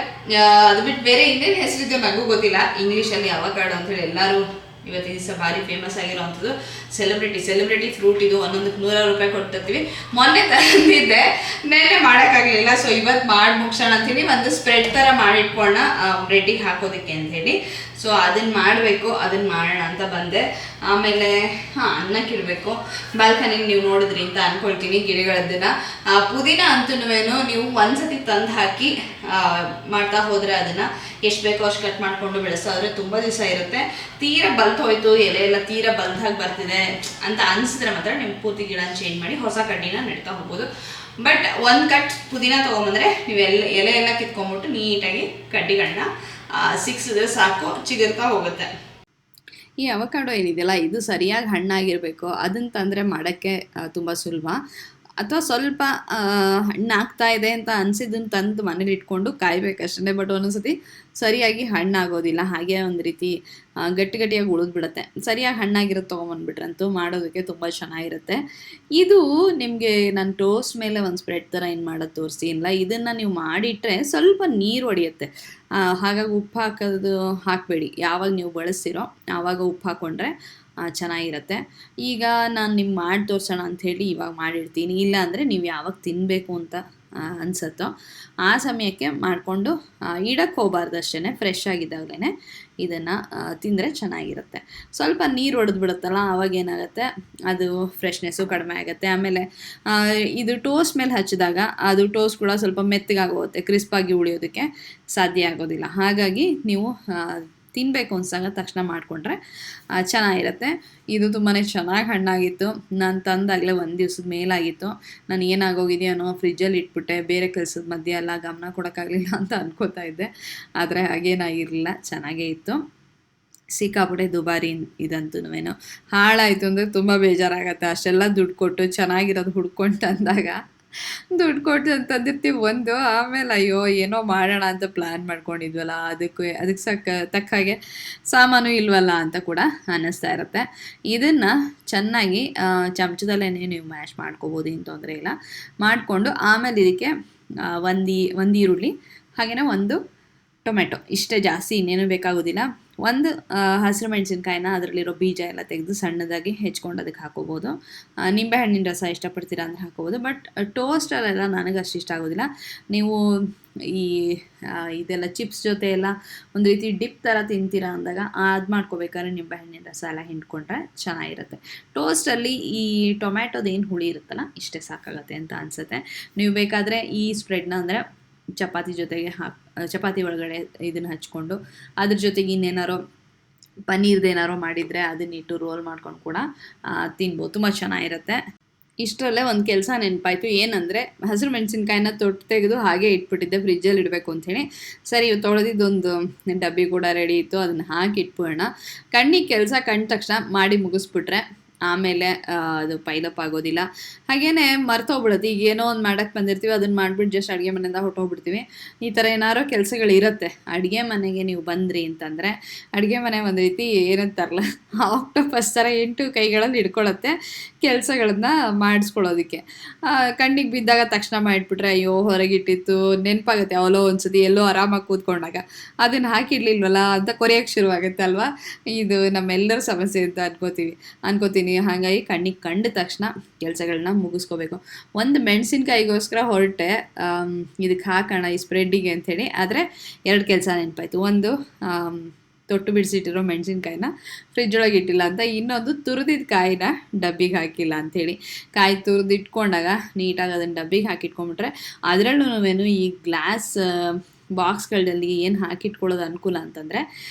ಅದು ಬಿಟ್ಟು ಬೇರೆ ಇನ್ನೇನು ಹೆಸರಿದೆ ನನಗೂ ಗೊತ್ತಿಲ್ಲ. ಇಂಗ್ಲೀಷಲ್ಲಿ ಅವಕಾಡೋ ಅಂತೇಳಿ ಎಲ್ಲರೂ ಇವತ್ತಿನ ದಿವಸ ಭಾರಿ ಫೇಮಸ್ ಆಗಿರೋವಂಥದ್ದು. ಸೆಲೆಬ್ರಿಟಿ ಫ್ರೂಟ್ ಇದು. ಒಂದೊಂದಕ್ಕೆ 100 ರೂಪಾಯಿ ಕೊಡ್ತಿರ್ತೀವಿ. ಮೊನ್ನೆ ತಂದಿದ್ದೆ, ನೆನ್ನೆ ಮಾಡೋಕ್ಕಾಗಲಿಲ್ಲ. ಸೊ ಇವತ್ತು ಮಾಡಿ ಮುಗಿಸೋಣ ಅಂಥೇಳಿ ಒಂದು ಸ್ಪ್ರೆಡ್ ಥರ ಮಾಡಿಟ್ಕೊಳ್ಳೋಣ ಬ್ರೆಡ್ಡಿಗೆ ಹಾಕೋದಕ್ಕೆ ಅಂಥೇಳಿ. ಸೊ ಅದನ್ನು ಮಾಡಬೇಕು, ಅದನ್ನು ಮಾಡೋಣ ಅಂತ ಬಂದೆ. ಆಮೇಲೆ ಅನ್ನಕ್ಕೆ ಇಡಬೇಕು. ಬಾಲ್ಕನಿಗೆ ನೀವು ನೋಡಿದ್ರಿ ಅಂತ ಅಂದ್ಕೊಳ್ತೀನಿ ಗಿಡಗಳದ್ದನ್ನು. ಪುದೀನ ಅಂತೂ ನೀವು ಒಂದ್ಸತಿ ತಂದು ಹಾಕಿ ಮಾಡ್ತಾ ಹೋದರೆ ಅದನ್ನು ಎಷ್ಟು ಬೇಕೋ ಅಷ್ಟು ಕಟ್ ಮಾಡಿಕೊಂಡು ಬೆಳೆಸೋದ್ರೆ ತುಂಬ ದಿವಸ ಇರುತ್ತೆ. ತೀರಾ ಬಲ್ತು ಹೋಯ್ತು, ಎಲೆ ಎಲ್ಲ ತೀರಾ ಬಲ್ದಾಗಿ ಬರ್ತಿದೆ ಅಂತ ಅನಿಸಿದ್ರೆ ಮಾತ್ರ ನೀವು ಪೂರ್ತಿ ಗಿಡನ ಚೇಂಜ್ ಮಾಡಿ ಹೊಸ ಕಡ್ಡಿನ ನೆಡ್ತಾ ಹೋಗ್ಬೋದು. ಬಟ್ ಒಂದು ಕಟ್ ಪುದೀನ ತೊಗೊಂಬಂದರೆ ನೀವು ಎಲೆ ಎಲ್ಲ ಕಿತ್ಕೊಂಡ್ಬಿಟ್ಟು ನೀಟಾಗಿ ಕಡ್ಡಿಗಳನ್ನ ಸಿಕ್ಸಿದ್ರೆ ಸಾಕು, ಚಿಗುರ್ತಾ ಹೋಗುತ್ತೆ. ಈ ಅವಕಾಡೋ ಏನಿದೆಯಲ್ಲ, ಇದು ಸರಿಯಾಗಿ ಹಣ್ಣಾಗಿರಬೇಕು. ಅದನ್ನು ತಂದರೆ ಮಾಡೋಕ್ಕೆ ತುಂಬ ಸುಲಭ. ಅಥವಾ ಸ್ವಲ್ಪ ಹಣ್ಣಾಗ್ತಾ ಇದೆ ಅಂತ ಅನಿಸಿದ್ದನ್ನು ತಂದು ಮನೇಲಿ ಇಟ್ಕೊಂಡು ಕಾಯಬೇಕಷ್ಟೇ. ಬಟ್ ಒಂದೊಂದ್ಸತಿ ಸರಿಯಾಗಿ ಹಣ್ಣಾಗೋದಿಲ್ಲ, ಹಾಗೆ ಒಂದು ರೀತಿ ಗಟ್ಟಿಯಾಗಿ ಉಳಿದ್ಬಿಡುತ್ತೆ. ಸರಿಯಾಗಿ ಹಣ್ಣಾಗಿರೋದು ತೊಗೊಂಬಂದ್ಬಿಟ್ರಂತೂ ಮಾಡೋದಕ್ಕೆ ತುಂಬ ಚೆನ್ನಾಗಿರುತ್ತೆ. ಇದು ನಿಮಗೆ ನಾನು ಟೋಸ್ಟ್ ಮೇಲೆ ಒಂದು ಸ್ಪ್ರೆಡ್ ಥರ ಏನು ಮಾಡೋದು ತೋರಿಸಿಲ್ಲ. ಇದನ್ನು ನೀವು ಮಾಡಿಟ್ರೆ ಸ್ವಲ್ಪ ನೀರು ಹೊಡೆಯುತ್ತೆ. ಹಾಗಾಗಿ ಉಪ್ಪು ಹಾಕೋದು ಹಾಕಬೇಡಿ. ಯಾವಾಗ ನೀವು ಬಳಸ್ತೀರೋ ಆವಾಗ ಉಪ್ಪು ಹಾಕ್ಕೊಂಡ್ರೆ ಚೆನ್ನಾಗಿರುತ್ತೆ. ಈಗ ನಾನು ನಿಮ್ಗೆ ಮಾಡಿ ತೋರಿಸೋಣ ಅಂಥೇಳಿ ಇವಾಗ ಮಾಡಿರ್ತೀನಿ. ಇಲ್ಲ ಅಂದರೆ ನೀವು ಯಾವಾಗ ತಿನ್ನಬೇಕು ಅಂತ ಅನಿಸುತ್ತೋ ಆ ಸಮಯಕ್ಕೆ ಮಾಡಿಕೊಂಡು ಇಡಕ್ಕೆ ಹೋಗಬಾರ್ದು ಅಷ್ಟೇ. ಫ್ರೆಶ್ ಆಗಿದ್ದಾಗಲೇ ಇದನ್ನು ತಿಂದರೆ ಚೆನ್ನಾಗಿರುತ್ತೆ. ಸ್ವಲ್ಪ ನೀರು ಹೊಡೆದ್ಬಿಡುತ್ತಲ್ಲ, ಆವಾಗ ಏನಾಗುತ್ತೆ, ಅದು ಫ್ರೆಶ್ನೆಸ್ಸು ಕಡಿಮೆ ಆಗುತ್ತೆ. ಆಮೇಲೆ ಇದು ಟೋಸ್ಟ್ ಮೇಲೆ ಹಚ್ಚಿದಾಗ ಅದು ಟೋಸ್ಟ್ ಕೂಡ ಸ್ವಲ್ಪ ಮೆತ್ತಗಾಗೋಗುತ್ತೆ, ಕ್ರಿಸ್ಪಾಗಿ ಉಳಿಯೋದಕ್ಕೆ ಸಾಧ್ಯ ಆಗೋದಿಲ್ಲ. ಹಾಗಾಗಿ ನೀವು ತಿನ್ನಬೇಕು ಅನ್ಸಾಗ ತಕ್ಷಣ ಮಾಡಿಕೊಂಡ್ರೆ ಚೆನ್ನಾಗಿರುತ್ತೆ. ಇದು ತುಂಬಾ ಚೆನ್ನಾಗಿ ಹಣ್ಣಾಗಿತ್ತು. ನಾನು ತಂದಾಗಲೇ 1 ದಿವಸದ ಮೇಲಾಗಿತ್ತು. ನಾನು ಏನಾಗೋಗಿದೆಯೋ ಫ್ರಿಜ್ಜಲ್ಲಿ ಇಟ್ಬಿಟ್ಟೆ, ಬೇರೆ ಕೆಲಸದ ಮಧ್ಯೆ ಎಲ್ಲ ಗಮನ ಕೊಡೋಕ್ಕಾಗಲಿಲ್ಲ ಅಂತ ಅನ್ಕೋತಾ ಇದ್ದೆ. ಆದರೆ ಹಾಗೇನಾಗಿರಲಿಲ್ಲ, ಚೆನ್ನಾಗೇ ಇತ್ತು. ಸಿಕ್ಕಾಪಟ್ಟೆ ದುಬಾರಿ ಇದಂತೂ ಹಾಳಾಯಿತು ಅಂದರೆ ತುಂಬ ಬೇಜಾರಾಗತ್ತೆ. ಅಷ್ಟೆಲ್ಲ ದುಡ್ಡು ಕೊಟ್ಟು ಚೆನ್ನಾಗಿರೋದು ಹುಡ್ಕೊಂಡು ತಂದಾಗ ದುಡ್ಡು ಕೊಟ್ಟು ತಂದಿರ್ತೀವಿ ಒಂದು, ಆಮೇಲೆ ಅಯ್ಯೋ ಏನೋ ಮಾಡೋಣ ಅಂತ ಪ್ಲ್ಯಾನ್ ಮಾಡ್ಕೊಂಡಿದ್ವಲ್ಲ, ಅದಕ್ಕೆ ತಕ್ಕ ಹಾಗೆ ಸಾಮಾನು ಇಲ್ವಲ್ಲ ಅಂತ ಕೂಡ ಅನ್ನಿಸ್ತಾ ಇರುತ್ತೆ. ಇದನ್ನು ಚೆನ್ನಾಗಿ ಚಮಚದಲ್ಲೇ ನೀವು ಮ್ಯಾಶ್ ಮಾಡ್ಕೋಬೋದು, ಏನು ತೊಂದರೆ ಇಲ್ಲ. ಮಾಡಿಕೊಂಡು ಆಮೇಲೆ ಇದಕ್ಕೆ ಒಂದು ಈರುಳ್ಳಿ, ಹಾಗೆಯೇ 1 ಟೊಮೆಟೊ, ಇಷ್ಟೇ, ಜಾಸ್ತಿ ಇನ್ನೇನು ಬೇಕಾಗೋದಿಲ್ಲ. 1 ಹಸಿರು ಮೆಣಸಿನ್ಕಾಯಿನ ಅದರಲ್ಲಿರೋ ಬೀಜ ಎಲ್ಲ ತೆಗೆದು ಸಣ್ಣದಾಗಿ ಹೆಚ್ಕೊಂಡು ಅದಕ್ಕೆ ಹಾಕೋಬೋದು. ನಿಂಬೆಹಣ್ಣಿನ ರಸ ಇಷ್ಟಪಡ್ತೀರಾ ಅಂದರೆ ಹಾಕೋಬೋದು. ಬಟ್ ಟೋಸ್ಟಲ್ಲೆಲ್ಲ ನನಗೆ ಅಷ್ಟು ಇಷ್ಟ ಆಗೋದಿಲ್ಲ. ನೀವು ಇದೆಲ್ಲ ಚಿಪ್ಸ್ ಜೊತೆ ಎಲ್ಲ ಒಂದು ರೀತಿ ಡಿಪ್ ಥರ ತಿಂತೀರಾ ಅಂದಾಗ ಅದು ಮಾಡ್ಕೋಬೇಕಾದ್ರೆ ನಿಂಬೆಹಣ್ಣಿನ ರಸ ಎಲ್ಲ ಹಿಂಡ್ಕೊಂಡ್ರೆ ಚೆನ್ನಾಗಿರುತ್ತೆ. ಟೋಸ್ಟಲ್ಲಿ ಈ ಟೊಮ್ಯಾಟೋದೇನು ಹುಳಿ ಇರುತ್ತಲ್ಲ, ಇಷ್ಟೇ ಸಾಕಾಗತ್ತೆ ಅಂತ ಅನಿಸುತ್ತೆ. ನೀವು ಬೇಕಾದರೆ ಈ ಸ್ಪ್ರೆಡ್ನ ಅಂದರೆ ಚಪಾತಿ ಜೊತೆಗೆ ಚಪಾತಿ ಒಳಗಡೆ ಇದನ್ನು ಹಚ್ಕೊಂಡು ಅದ್ರ ಜೊತೆಗೆ ಇನ್ನೇನಾರೋ ಪನ್ನೀರ್ದೇನಾರೋ ಮಾಡಿದರೆ ಅದನ್ನಿಟ್ಟು ರೋಲ್ ಮಾಡ್ಕೊಂಡು ಕೂಡ ತಿನ್ಬೋದು, ತುಂಬ ಚೆನ್ನಾಗಿರುತ್ತೆ. ಇಷ್ಟರಲ್ಲೇ ಒಂದು ಕೆಲಸ ನೆನಪಾಯಿತು. ಏನಂದರೆ ಹಸಿರು ಮೆಣಸಿನ್ಕಾಯಿನ ತೆಗೆದು ಹಾಗೆ ಇಟ್ಬಿಟ್ಟಿದ್ದೆ ಫ್ರಿಜ್ಜಲ್ಲಿ ಇಡಬೇಕು ಅಂಥೇಳಿ. ಸರಿ, ತೊಳೆದಿದ್ದೊಂದು ಡಬ್ಬಿ ಕೂಡ ರೆಡಿ ಇತ್ತು, ಅದನ್ನು ಹಾಕಿ ಇಟ್ಬಿಡೋಣ. ಕಣ್ಣಿಗೆ ಕೆಲಸ ಕಂಡ ತಕ್ಷಣ ಮಾಡಿ ಮುಗಿಸ್ಬಿಟ್ರೆ ಆಮೇಲೆ ಅದು ಪೈಲಪ್ ಆಗೋದಿಲ್ಲ. ಹಾಗೇನೆ ಮರ್ತೋಗ್ಬಿಡುತ್ತೆ. ಈಗ ಏನೋ ಒಂದು ಮಾಡೋಕ್ಕೆ ಬಂದಿರ್ತೀವಿ, ಅದನ್ನು ಮಾಡಿಬಿಟ್ಟು ಜಸ್ಟ್ ಅಡುಗೆ ಮನೆಯಿಂದ ಹೊಟ್ಟೋಗ್ಬಿಡ್ತೀವಿ. ಈ ಥರ ಏನಾರೋ ಕೆಲಸಗಳಿರುತ್ತೆ. ಅಡುಗೆ ಮನೆಗೆ ನೀವು ಬಂದ್ರಿ ಅಂತಂದರೆ ಅಡುಗೆ ಮನೆ ಒಂದು ರೀತಿ ಏನಂತಾರಲ್ಲ, ಆಕ್ಟೋಪಸ್ ಥರ 8 ಕೈಗಳಲ್ಲಿ ಹಿಡ್ಕೊಳ್ಳುತ್ತೆ ಕೆಲಸಗಳನ್ನ ಮಾಡಿಸ್ಕೊಳ್ಳೋದಕ್ಕೆ. ಕಣ್ಣಿಗೆ ಬಿದ್ದಾಗ ತಕ್ಷಣ ಮಾಡಿಬಿಟ್ರೆ ಅಯ್ಯೋ ಹೊರಗಿಟ್ಟಿತ್ತು ನೆನಪಾಗುತ್ತೆ. ಅವಲೋ ಒಂದ್ಸತಿ ಎಲ್ಲೋ ಆರಾಮಾಗಿ ಕೂತ್ಕೊಂಡಾಗ ಅದನ್ನು ಹಾಕಿಡ್ಲಿಲ್ವಲ್ಲ ಅಂತ ಕೊರೆಯೋಕ್ಕೆ ಶುರುವಾಗುತ್ತೆ ಅಲ್ವಾ. ಇದು ನಮ್ಮೆಲ್ಲರ ಸಮಸ್ಯೆ ಅಂತ ಅನ್ಕೋತೀನಿ. ಹಾಗಾಗಿ ಕಣ್ಣಿಗೆ ಕಂಡ ತಕ್ಷಣ ಕೆಲಸಗಳನ್ನ ಮುಗಿಸ್ಕೋಬೇಕು. 1 ಮೆಣಸಿನ್ಕಾಯಿಗೋಸ್ಕರ ಹೊರಟೆ ಇದಕ್ಕೆ ಹಾಕೋಣ ಈ ಸ್ಪ್ರೆಡ್ಡಿಗೆ ಅಂಥೇಳಿ. ಆದರೆ 2 ಕೆಲಸ ನೆನಪಾಯಿತು. ಒಂದು, ತೊಟ್ಟು ಬಿಡಿಸಿಟ್ಟಿರೋ ಮೆಣಸಿನ್ಕಾಯಿನ ಫ್ರಿಜ್ ಒಳಗೆ ಇಟ್ಟಿಲ್ಲ ಅಂತ. ಇನ್ನೊಂದು, ತುರಿದಿದ್ದ ಕಾಯಿನ ಡಬ್ಬಿಗೆ ಹಾಕಿಲ್ಲ ಅಂಥೇಳಿ. ಕಾಯಿ ತುರಿದಿಟ್ಕೊಂಡಾಗ ನೀಟಾಗಿ ಅದನ್ನು ಡಬ್ಬಿಗೆ ಹಾಕಿಟ್ಕೊಂಡ್ಬಿಟ್ರೆ ಅದರಲ್ಲೂ ಈ ಗ್ಲಾಸ್ ಬಾಕ್ಸ್ಗಳಲ್ಲಿ ಏನು ಹಾಕಿಟ್ಕೊಳ್ಳೋದು ಅನುಕೂಲ ಅಂತಂದರೆ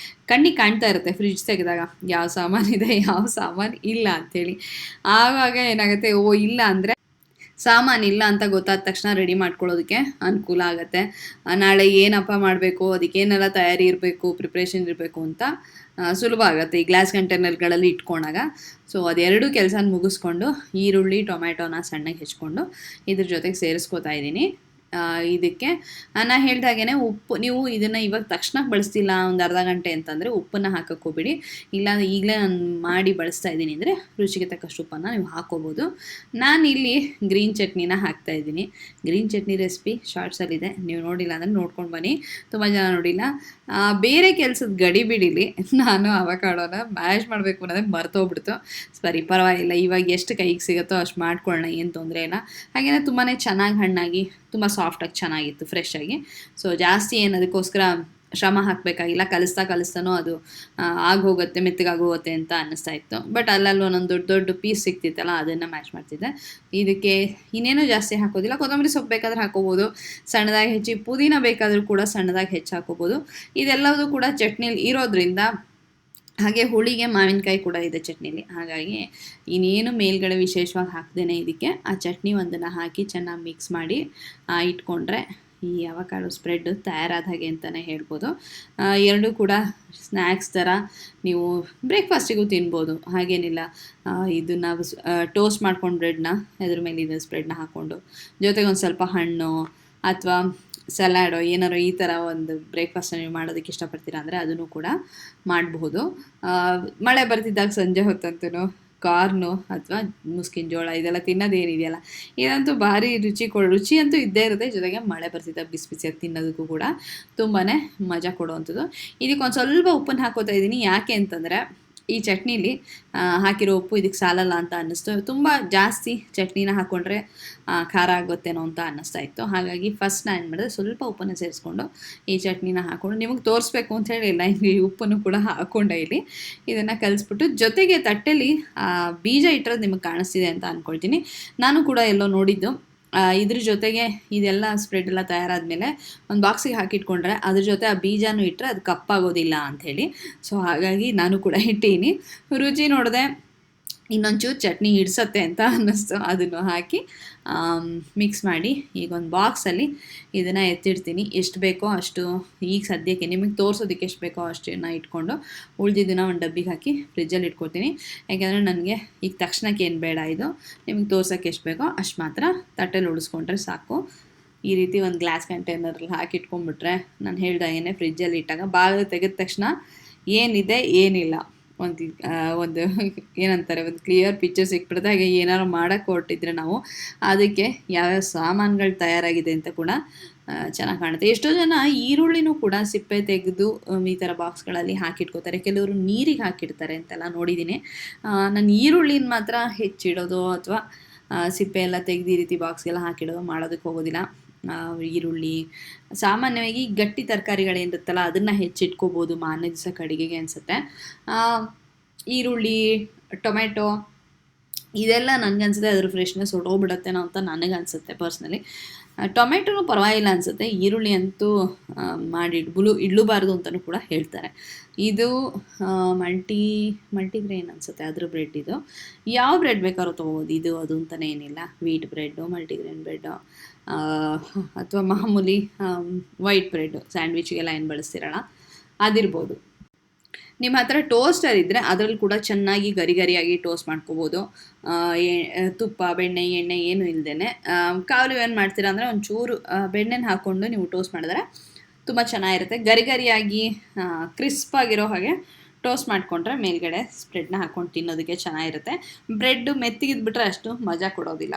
ಕಣ್ಣಿಗೆ ಕಾಣ್ತಾ ಇರುತ್ತೆ ಫ್ರಿಜ್ ತೆಗೆದಾಗ ಯಾವ ಸಾಮಾನಿದೆ ಯಾವ ಸಾಮಾನು ಇಲ್ಲ ಅಂಥೇಳಿ. ಆವಾಗ ಏನಾಗುತ್ತೆ, ಇಲ್ಲ ಅಂದರೆ ಸಾಮಾನಿಲ್ಲ ಅಂತ ಗೊತ್ತಾದ ತಕ್ಷಣ ರೆಡಿ ಮಾಡ್ಕೊಳ್ಳೋದಕ್ಕೆ ಅನುಕೂಲ ಆಗುತ್ತೆ. ನಾಳೆ ಏನಪ್ಪ ಮಾಡಬೇಕು, ಅದಕ್ಕೇನೆಲ್ಲ ತಯಾರಿ ಇರಬೇಕು, ಪ್ರಿಪ್ರೇಷನ್ ಇರಬೇಕು ಅಂತ ಸುಲಭ ಆಗುತ್ತೆ ಈ ಗ್ಲಾಸ್ ಕಂಟೈನರ್ಗಳಲ್ಲಿ ಇಟ್ಕೊಂಡಾಗ. ಸೊ ಅದೆರಡು ಕೆಲಸ ಮುಗಿಸ್ಕೊಂಡು ಈರುಳ್ಳಿ ಟೊಮ್ಯಾಟೋನ ಸಣ್ಣಗೆ ಹೆಚ್ಕೊಂಡು ಇದ್ರ ಜೊತೆಗೆ ಸೇರಿಸ್ಕೊತಾ ಇದ್ದೀನಿ. ಇದಕ್ಕೆ ನಾನು ಹೇಳ್ದಾಗೇ ಉಪ್ಪು, ನೀವು ಇದನ್ನು ಇವಾಗ ತಕ್ಷಣ ಬಳಸ್ತಿಲ್ಲ ಒಂದು ಅರ್ಧ ಗಂಟೆ ಅಂತಂದರೆ ಉಪ್ಪನ್ನು ಹಾಕೋಕ್ಕೆ ಹೋಗ್ಬಿಡಿ. ಇಲ್ಲಾಂದರೆ ಈಗಲೇ ನಾನು ಮಾಡಿ ಬಳಸ್ತಾ ಇದ್ದೀನಿ ಅಂದರೆ ರುಚಿಗೆ ತಕ್ಕಷ್ಟು ಉಪ್ಪನ್ನು ನೀವು ಹಾಕ್ಕೋಬೋದು. ನಾನಿಲ್ಲಿ ಗ್ರೀನ್ ಚಟ್ನಿನ ಹಾಕ್ತಾಯಿದ್ದೀನಿ. ಗ್ರೀನ್ ಚಟ್ನಿ ರೆಸಿಪಿ ಶಾರ್ಟ್ಸಲ್ಲಿದೆ, ನೀವು ನೋಡಿಲ್ಲ ಅಂದರೆ ನೋಡ್ಕೊಂಡು ಬನ್ನಿ, ತುಂಬ ಜನ ನೋಡಿಲ್ಲ. ಬೇರೆ ಕೆಲಸದ ಗಡಿ ಬಿಡಿಲಿ, ನಾನು ಅವಕಾಡೋನ ಮ್ಯಾಶ್ ಮಾಡಬೇಕು ಅನ್ನೋದೇ ಮರ್ತೋಗ್ಬಿಡ್ತು. ಸರಿ ಪರವಾಗಿಲ್ಲ, ಇವಾಗ ಎಷ್ಟು ಕೈಗೆ ಸಿಗುತ್ತೋ ಅಷ್ಟು ಮಾಡ್ಕೊಳ್ಳೋಣ, ಏನು ತೊಂದರೆ ಇಲ್ಲ. ಹಾಗೆಯೇ ತುಂಬಾ ಚೆನ್ನಾಗಿ ಹಣ್ಣಾಗಿ ತುಂಬ ಸಾಫ್ಟಾಗಿ ಚೆನ್ನಾಗಿತ್ತು, ಫ್ರೆಶ್ ಆಗಿ. ಸೊ ಜಾಸ್ತಿ ಏನು ಅದಕ್ಕೋಸ್ಕರ ಶ್ರಮ ಹಾಕಬೇಕಾಗಿಲ್ಲ, ಕಲಿಸ್ತಾನೋ ಅದು ಆಗೋಗುತ್ತೆ, ಮೆತ್ತಗಾಗೋಗುತ್ತೆ ಅಂತ ಅನ್ನಿಸ್ತಾ ಇತ್ತು. ಬಟ್ ಅಲ್ಲಲ್ಲಿ ಒಂದೊಂದು ದೊಡ್ಡ ದೊಡ್ಡ ಪೀಸ್ ಸಿಗ್ತಿತ್ತಲ್ಲ, ಅದನ್ನು ಮ್ಯಾಚ್ ಮಾಡ್ತಿದ್ದೆ. ಇದಕ್ಕೆ ಇನ್ನೇನು ಜಾಸ್ತಿ ಹಾಕೋದಿಲ್ಲ, ಕೊತ್ತಂಬರಿ ಸೊಪ್ಪು ಬೇಕಾದ್ರೆ ಹಾಕೋಬೋದು, ಸಣ್ಣದಾಗಿ ಹೆಚ್ಚಿ, ಪುದೀನ ಬೇಕಾದರೂ ಕೂಡ ಸಣ್ಣದಾಗಿ ಹೆಚ್ಚು ಹಾಕೋಬೋದು. ಇದೆಲ್ಲವೂ ಕೂಡ ಚಟ್ನಿಲಿ ಇರೋದ್ರಿಂದ, ಹಾಗೆ ಹುಳಿಗೆ ಮಾವಿನಕಾಯಿ ಕೂಡ ಇದೆ ಚಟ್ನಿಲಿ, ಹಾಗಾಗಿ ಇನ್ನೇನು ಮೇಲ್ಗಡೆ ವಿಶೇಷವಾಗಿ ಹಾಕ್ದೇನೆ ಇದಕ್ಕೆ ಆ ಚಟ್ನಿ ಒಂದನ್ನು ಹಾಕಿ ಚೆನ್ನಾಗಿ ಮಿಕ್ಸ್ ಮಾಡಿ ಇಟ್ಕೊಂಡ್ರೆ ಈ ಅವಕಾಡೋ ಸ್ಪ್ರೆಡ್ ತಯಾರಾದ ಹಾಗೆ ಅಂತಲೇ ಹೇಳ್ಬೋದು. ಎರಡೂ ಕೂಡ ಸ್ನ್ಯಾಕ್ಸ್ ಥರ ನೀವು ಬ್ರೇಕ್ಫಾಸ್ಟಿಗೂ ತಿನ್ಬೋದು, ಹಾಗೇನಿಲ್ಲ. ಇದನ್ನು ಟೋಸ್ಟ್ ಮಾಡ್ಕೊಂಡು ಬ್ರೆಡ್ನ ಅದ್ರ ಮೇಲೆ ಇದು ಸ್ಪ್ರೆಡ್ನ ಹಾಕ್ಕೊಂಡು ಜೊತೆಗೆ ಒಂದು ಸ್ವಲ್ಪ ಹಣ್ಣು ಅಥವಾ ಸಲಾಡೋ ಏನಾರು ಈ ಥರ ಒಂದು ಬ್ರೇಕ್ಫಾಸ್ಟ್ ನೀವು ಮಾಡೋದಕ್ಕೆ ಇಷ್ಟಪಡ್ತೀರಾ ಅಂದರೆ ಅದನ್ನು ಕೂಡ ಮಾಡಬಹುದು. ಮಳೆ ಬರ್ತಿದ್ದಾಗ ಸಂಜೆ ಹೊತ್ತಂತೂ ಕಾರ್ನು ಅಥವಾ ಮುಸ್ಕಿನ ಜೋಳ ಇದೆಲ್ಲ ತಿನ್ನೋದೇನಿದೆಯಲ್ಲ, ಇದಂತೂ ಭಾರಿ ರುಚಿ ಅಂತೂ ಇದ್ದೇ ಇರುತ್ತೆ. ಜೊತೆಗೆ ಮಳೆ ಬರ್ತಿದ್ದಾಗ ಬಿಸಿ ಬಿಸಿಯಾಗಿ ತಿನ್ನೋದಕ್ಕೂ ಕೂಡ ತುಂಬಾ ಮಜಾ ಕೊಡುವಂಥದ್ದು. ಇದಕ್ಕೆ ಒಂದು ಸ್ವಲ್ಪ ಉಪ್ಪನ್ನು ಹಾಕೋತಾ ಇದ್ದೀನಿ. ಯಾಕೆ ಅಂತಂದರೆ ಈ ಚಟ್ನೀಲಿ ಹಾಕಿರೋ ಉಪ್ಪು ಇದಕ್ಕೆ ಸಾಲಲ್ಲ ಅಂತ ಅನ್ನಿಸ್ತು. ತುಂಬ ಜಾಸ್ತಿ ಚಟ್ನಿನ ಹಾಕ್ಕೊಂಡ್ರೆ ಖಾರ ಆಗುತ್ತೇನೋ ಅಂತ ಅನ್ನಿಸ್ತಾ ಇತ್ತು. ಹಾಗಾಗಿ ಫಸ್ಟ್ ನಾನು ಏನು ಮಾಡಿದೆ, ಸ್ವಲ್ಪ ಉಪ್ಪನ್ನು ಸೇರಿಸ್ಕೊಂಡು ಈ ಚಟ್ನಿನ ಹಾಕ್ಕೊಂಡು ನಿಮಗೆ ತೋರಿಸ್ಬೇಕು ಅಂತ ಹೇಳಿ ಇಲ್ಲ, ಇಲ್ಲಿ ಉಪ್ಪನ್ನು ಕೂಡ ಹಾಕ್ಕೊಂಡೆ. ಇಲ್ಲಿ ಇದನ್ನು ಕಲಿಸ್ಬಿಟ್ಟು ಜೊತೆಗೆ ತಟ್ಟೆಲಿ ಬೀಜ ಇಟ್ಟಿರೋದು ನಿಮಗೆ ಕಾಣಿಸ್ತಿದೆ ಅಂತ ಅಂದ್ಕೊಳ್ತೀನಿ. ನಾನು ಕೂಡ ಎಲ್ಲೋ ನೋಡಿದ್ದು. ಇದ್ರ ಜೊತೆಗೆ ಇದೆಲ್ಲ ಸ್ಪ್ರೆಡ್ ಎಲ್ಲ ತಯಾರಾದಮೇಲೆ ಒಂದು ಬಾಕ್ಸಿಗೆ ಹಾಕಿಟ್ಕೊಂಡ್ರೆ ಅದ್ರ ಜೊತೆ ಆ ಬೀಜನೂ ಇಟ್ಟರೆ ಅದು ಕಪ್ಪಾಗೋದಿಲ್ಲ ಅಂಥೇಳಿ. ಸೊ ಹಾಗಾಗಿ ನಾನು ಕೂಡ ಇಟ್ಟೀನಿ. ರುಚಿ ನೋಡಿದೆ, ಇನ್ನೊಂಚೂರು ಚಟ್ನಿ ಹಿಡ್ಸತ್ತೆ ಅಂತ ಅನ್ನಿಸ್ತು. ಅದನ್ನು ಹಾಕಿ ಮಿಕ್ಸ್ ಮಾಡಿ ಈಗ ಒಂದು ಬಾಕ್ಸಲ್ಲಿ ಇದನ್ನು ಎತ್ತಿಡ್ತೀನಿ. ಎಷ್ಟು ಬೇಕೋ ಅಷ್ಟು ಈಗ ಸದ್ಯಕ್ಕೆ ನಿಮಗೆ ತೋರಿಸೋದಕ್ಕೆ ಎಷ್ಟು ಬೇಕೋ ಅಷ್ಟನ್ನು ಇಟ್ಕೊಂಡು ಉಳಿದಿದ್ದನ್ನು ಒಂದು ಡಬ್ಬಿಗೆ ಹಾಕಿ ಫ್ರಿಜ್ಜಲ್ಲಿ ಇಟ್ಕೊತೀನಿ. ಯಾಕೆಂದರೆ ನನಗೆ ಈಗ ತಕ್ಷಣಕ್ಕೆ ಏನು ಬೇಡ, ಇದು ನಿಮಗೆ ತೋರ್ಸೋಕ್ಕೆ ಎಷ್ಟು ಬೇಕೋ ಅಷ್ಟು ಮಾತ್ರ ತಟ್ಟೆಲಿ ಉಳಿಸ್ಕೊಂಡ್ರೆ ಸಾಕು. ಈ ರೀತಿ ಒಂದು ಗ್ಲಾಸ್ ಕಂಟೈನರಲ್ಲಿ ಹಾಕಿ ಇಟ್ಕೊಂಡ್ಬಿಟ್ರೆ ನಾನು ಹೇಳ್ದಾಗೇ ಫ್ರಿಜ್ಜಲ್ಲಿ ಇಟ್ಟಾಗ ಬಾಗಿಲು ತೆಗೆದ ತಕ್ಷಣ ಏನಿದೆ ಏನಿಲ್ಲ ಒಂದು ಏನಂತಾರೆ, ಒಂದು ಕ್ಲಿಯರ್ ಪಿಕ್ಚರ್ ಸಿಕ್ಬಿಡುತ್ತೆ. ಹಾಗೆ ಏನಾದ್ರು ಮಾಡೋಕ್ಕೆ ಹೊರಟಿದ್ರೆ ನಾವು ಅದಕ್ಕೆ ಯಾವ್ಯಾವ ಸಾಮಾನುಗಳು ತಯಾರಾಗಿದೆ ಅಂತ ಕೂಡ ಚೆನ್ನಾಗಿ ಕಾಣುತ್ತೆ. ಎಷ್ಟೋ ಜನ ಈರುಳ್ಳಿನೂ ಕೂಡ ಸಿಪ್ಪೆ ತೆಗೆದು ಈ ಥರ ಬಾಕ್ಸ್ಗಳಲ್ಲಿ ಹಾಕಿಟ್ಕೋತಾರೆ, ಕೆಲವರು ನೀರಿಗೆ ಹಾಕಿಡ್ತಾರೆ ಅಂತೆಲ್ಲ ನೋಡಿದ್ದೀನಿ. ನಾನು ಈರುಳ್ಳಿನ ಮಾತ್ರ ಹೆಚ್ಚಿಡೋದು ಅಥವಾ ಸಿಪ್ಪೆ ಎಲ್ಲ ತೆಗೆದು ಈ ರೀತಿ ಬಾಕ್ಸ್ಗೆಲ್ಲ ಹಾಕಿಡೋದು ಮಾಡೋದಕ್ಕೆ ಹೋಗೋದಿಲ್ಲ. ಈರುಳ್ಳಿ ಸಾಮಾನ್ಯವಾಗಿ ಗಟ್ಟಿ ತರಕಾರಿಗಳೇನಿರುತ್ತಲ್ಲ ಅದನ್ನು ಹೆಚ್ಚಿಟ್ಕೋಬೋದು ಮಾರನೇ ದಿವಸ ಅಡುಗೆಗೆ ಅನಿಸುತ್ತೆ. ಈರುಳ್ಳಿ, ಟೊಮೆಟೊ ಇದೆಲ್ಲ ನನಗನ್ಸುತ್ತೆ ಅದ್ರ ಫ್ರೆಶ್ನೆಸ್ ಹೊಟ್ಟೋಗ್ಬಿಡತ್ತೇನೋ ಅಂತ ನನಗನ್ಸುತ್ತೆ ಪರ್ಸ್ನಲಿ. ಟೊಮೆಟೊನೂ ಪರವಾಗಿಲ್ಲ ಅನಿಸುತ್ತೆ, ಈರುಳ್ಳಿ ಅಂತೂ ಇಡಲೂಬಾರ್ದು ಅಂತಲೂ ಕೂಡ ಹೇಳ್ತಾರೆ. ಇದು ಮಲ್ಟಿಗ್ರೇನ್ ಅನಿಸುತ್ತೆ ಅದ್ರ ಬ್ರೆಡ್. ಇದು ಯಾವ ಬ್ರೆಡ್ ಬೇಕಾದ್ರೂ ತೊಗೋಬೋದು, ಇದು ಅದು ಅಂತಲೇ ಏನಿಲ್ಲ. ವೀಟ್ ಬ್ರೆಡ್ಡು, ಮಲ್ಟಿಗ್ರೇನ್ ಬ್ರೆಡ್ಡು ಅಥವಾ ಮಾಮೂಲಿ ವೈಟ್ ಬ್ರೆಡ್ಡು ಸ್ಯಾಂಡ್ವಿಚ್ಗೆಲ್ಲ ಏನು ಬಳಸ್ತಿರಲ್ಲ ಅದಿರ್ಬೋದು. ನಿಮ್ಮ ಹತ್ರ ಟೋಸ್ಟರ್ ಇದ್ದರೆ ಅದರಲ್ಲಿ ಕೂಡ ಚೆನ್ನಾಗಿ ಗರಿಯಾಗಿ ಟೋಸ್ಟ್ ಮಾಡ್ಕೋಬೋದು. ತುಪ್ಪ, ಬೆಣ್ಣೆ, ಎಣ್ಣೆ ಏನು ಇಲ್ಲದೇ ಕಾವಲು ಏನು ಮಾಡ್ತೀರಾ ಅಂದರೆ ಒಂಚೂರು ಬೆಣ್ಣೆನ ಹಾಕ್ಕೊಂಡು ನೀವು ಟೋಸ್ಟ್ ಮಾಡಿದ್ರೆ ತುಂಬ ಚೆನ್ನಾಗಿರುತ್ತೆ. ಗರಿಯಾಗಿ ಕ್ರಿಸ್ಪಾಗಿರೋ ಹಾಗೆ ಟೋಸ್ಟ್ ಮಾಡಿಕೊಂಡ್ರೆ ಮೇಲ್ಗಡೆ ಸ್ಪ್ರೆಡ್ನ ಹಾಕ್ಕೊಂಡು ತಿನ್ನೋದಕ್ಕೆ ಚೆನ್ನಾಗಿರುತ್ತೆ. ಬ್ರೆಡ್ಡು ಮೆತ್ತಿಗಿದ್ಬಿಟ್ರೆ ಅಷ್ಟು ಮಜಾ ಕೊಡೋದಿಲ್ಲ.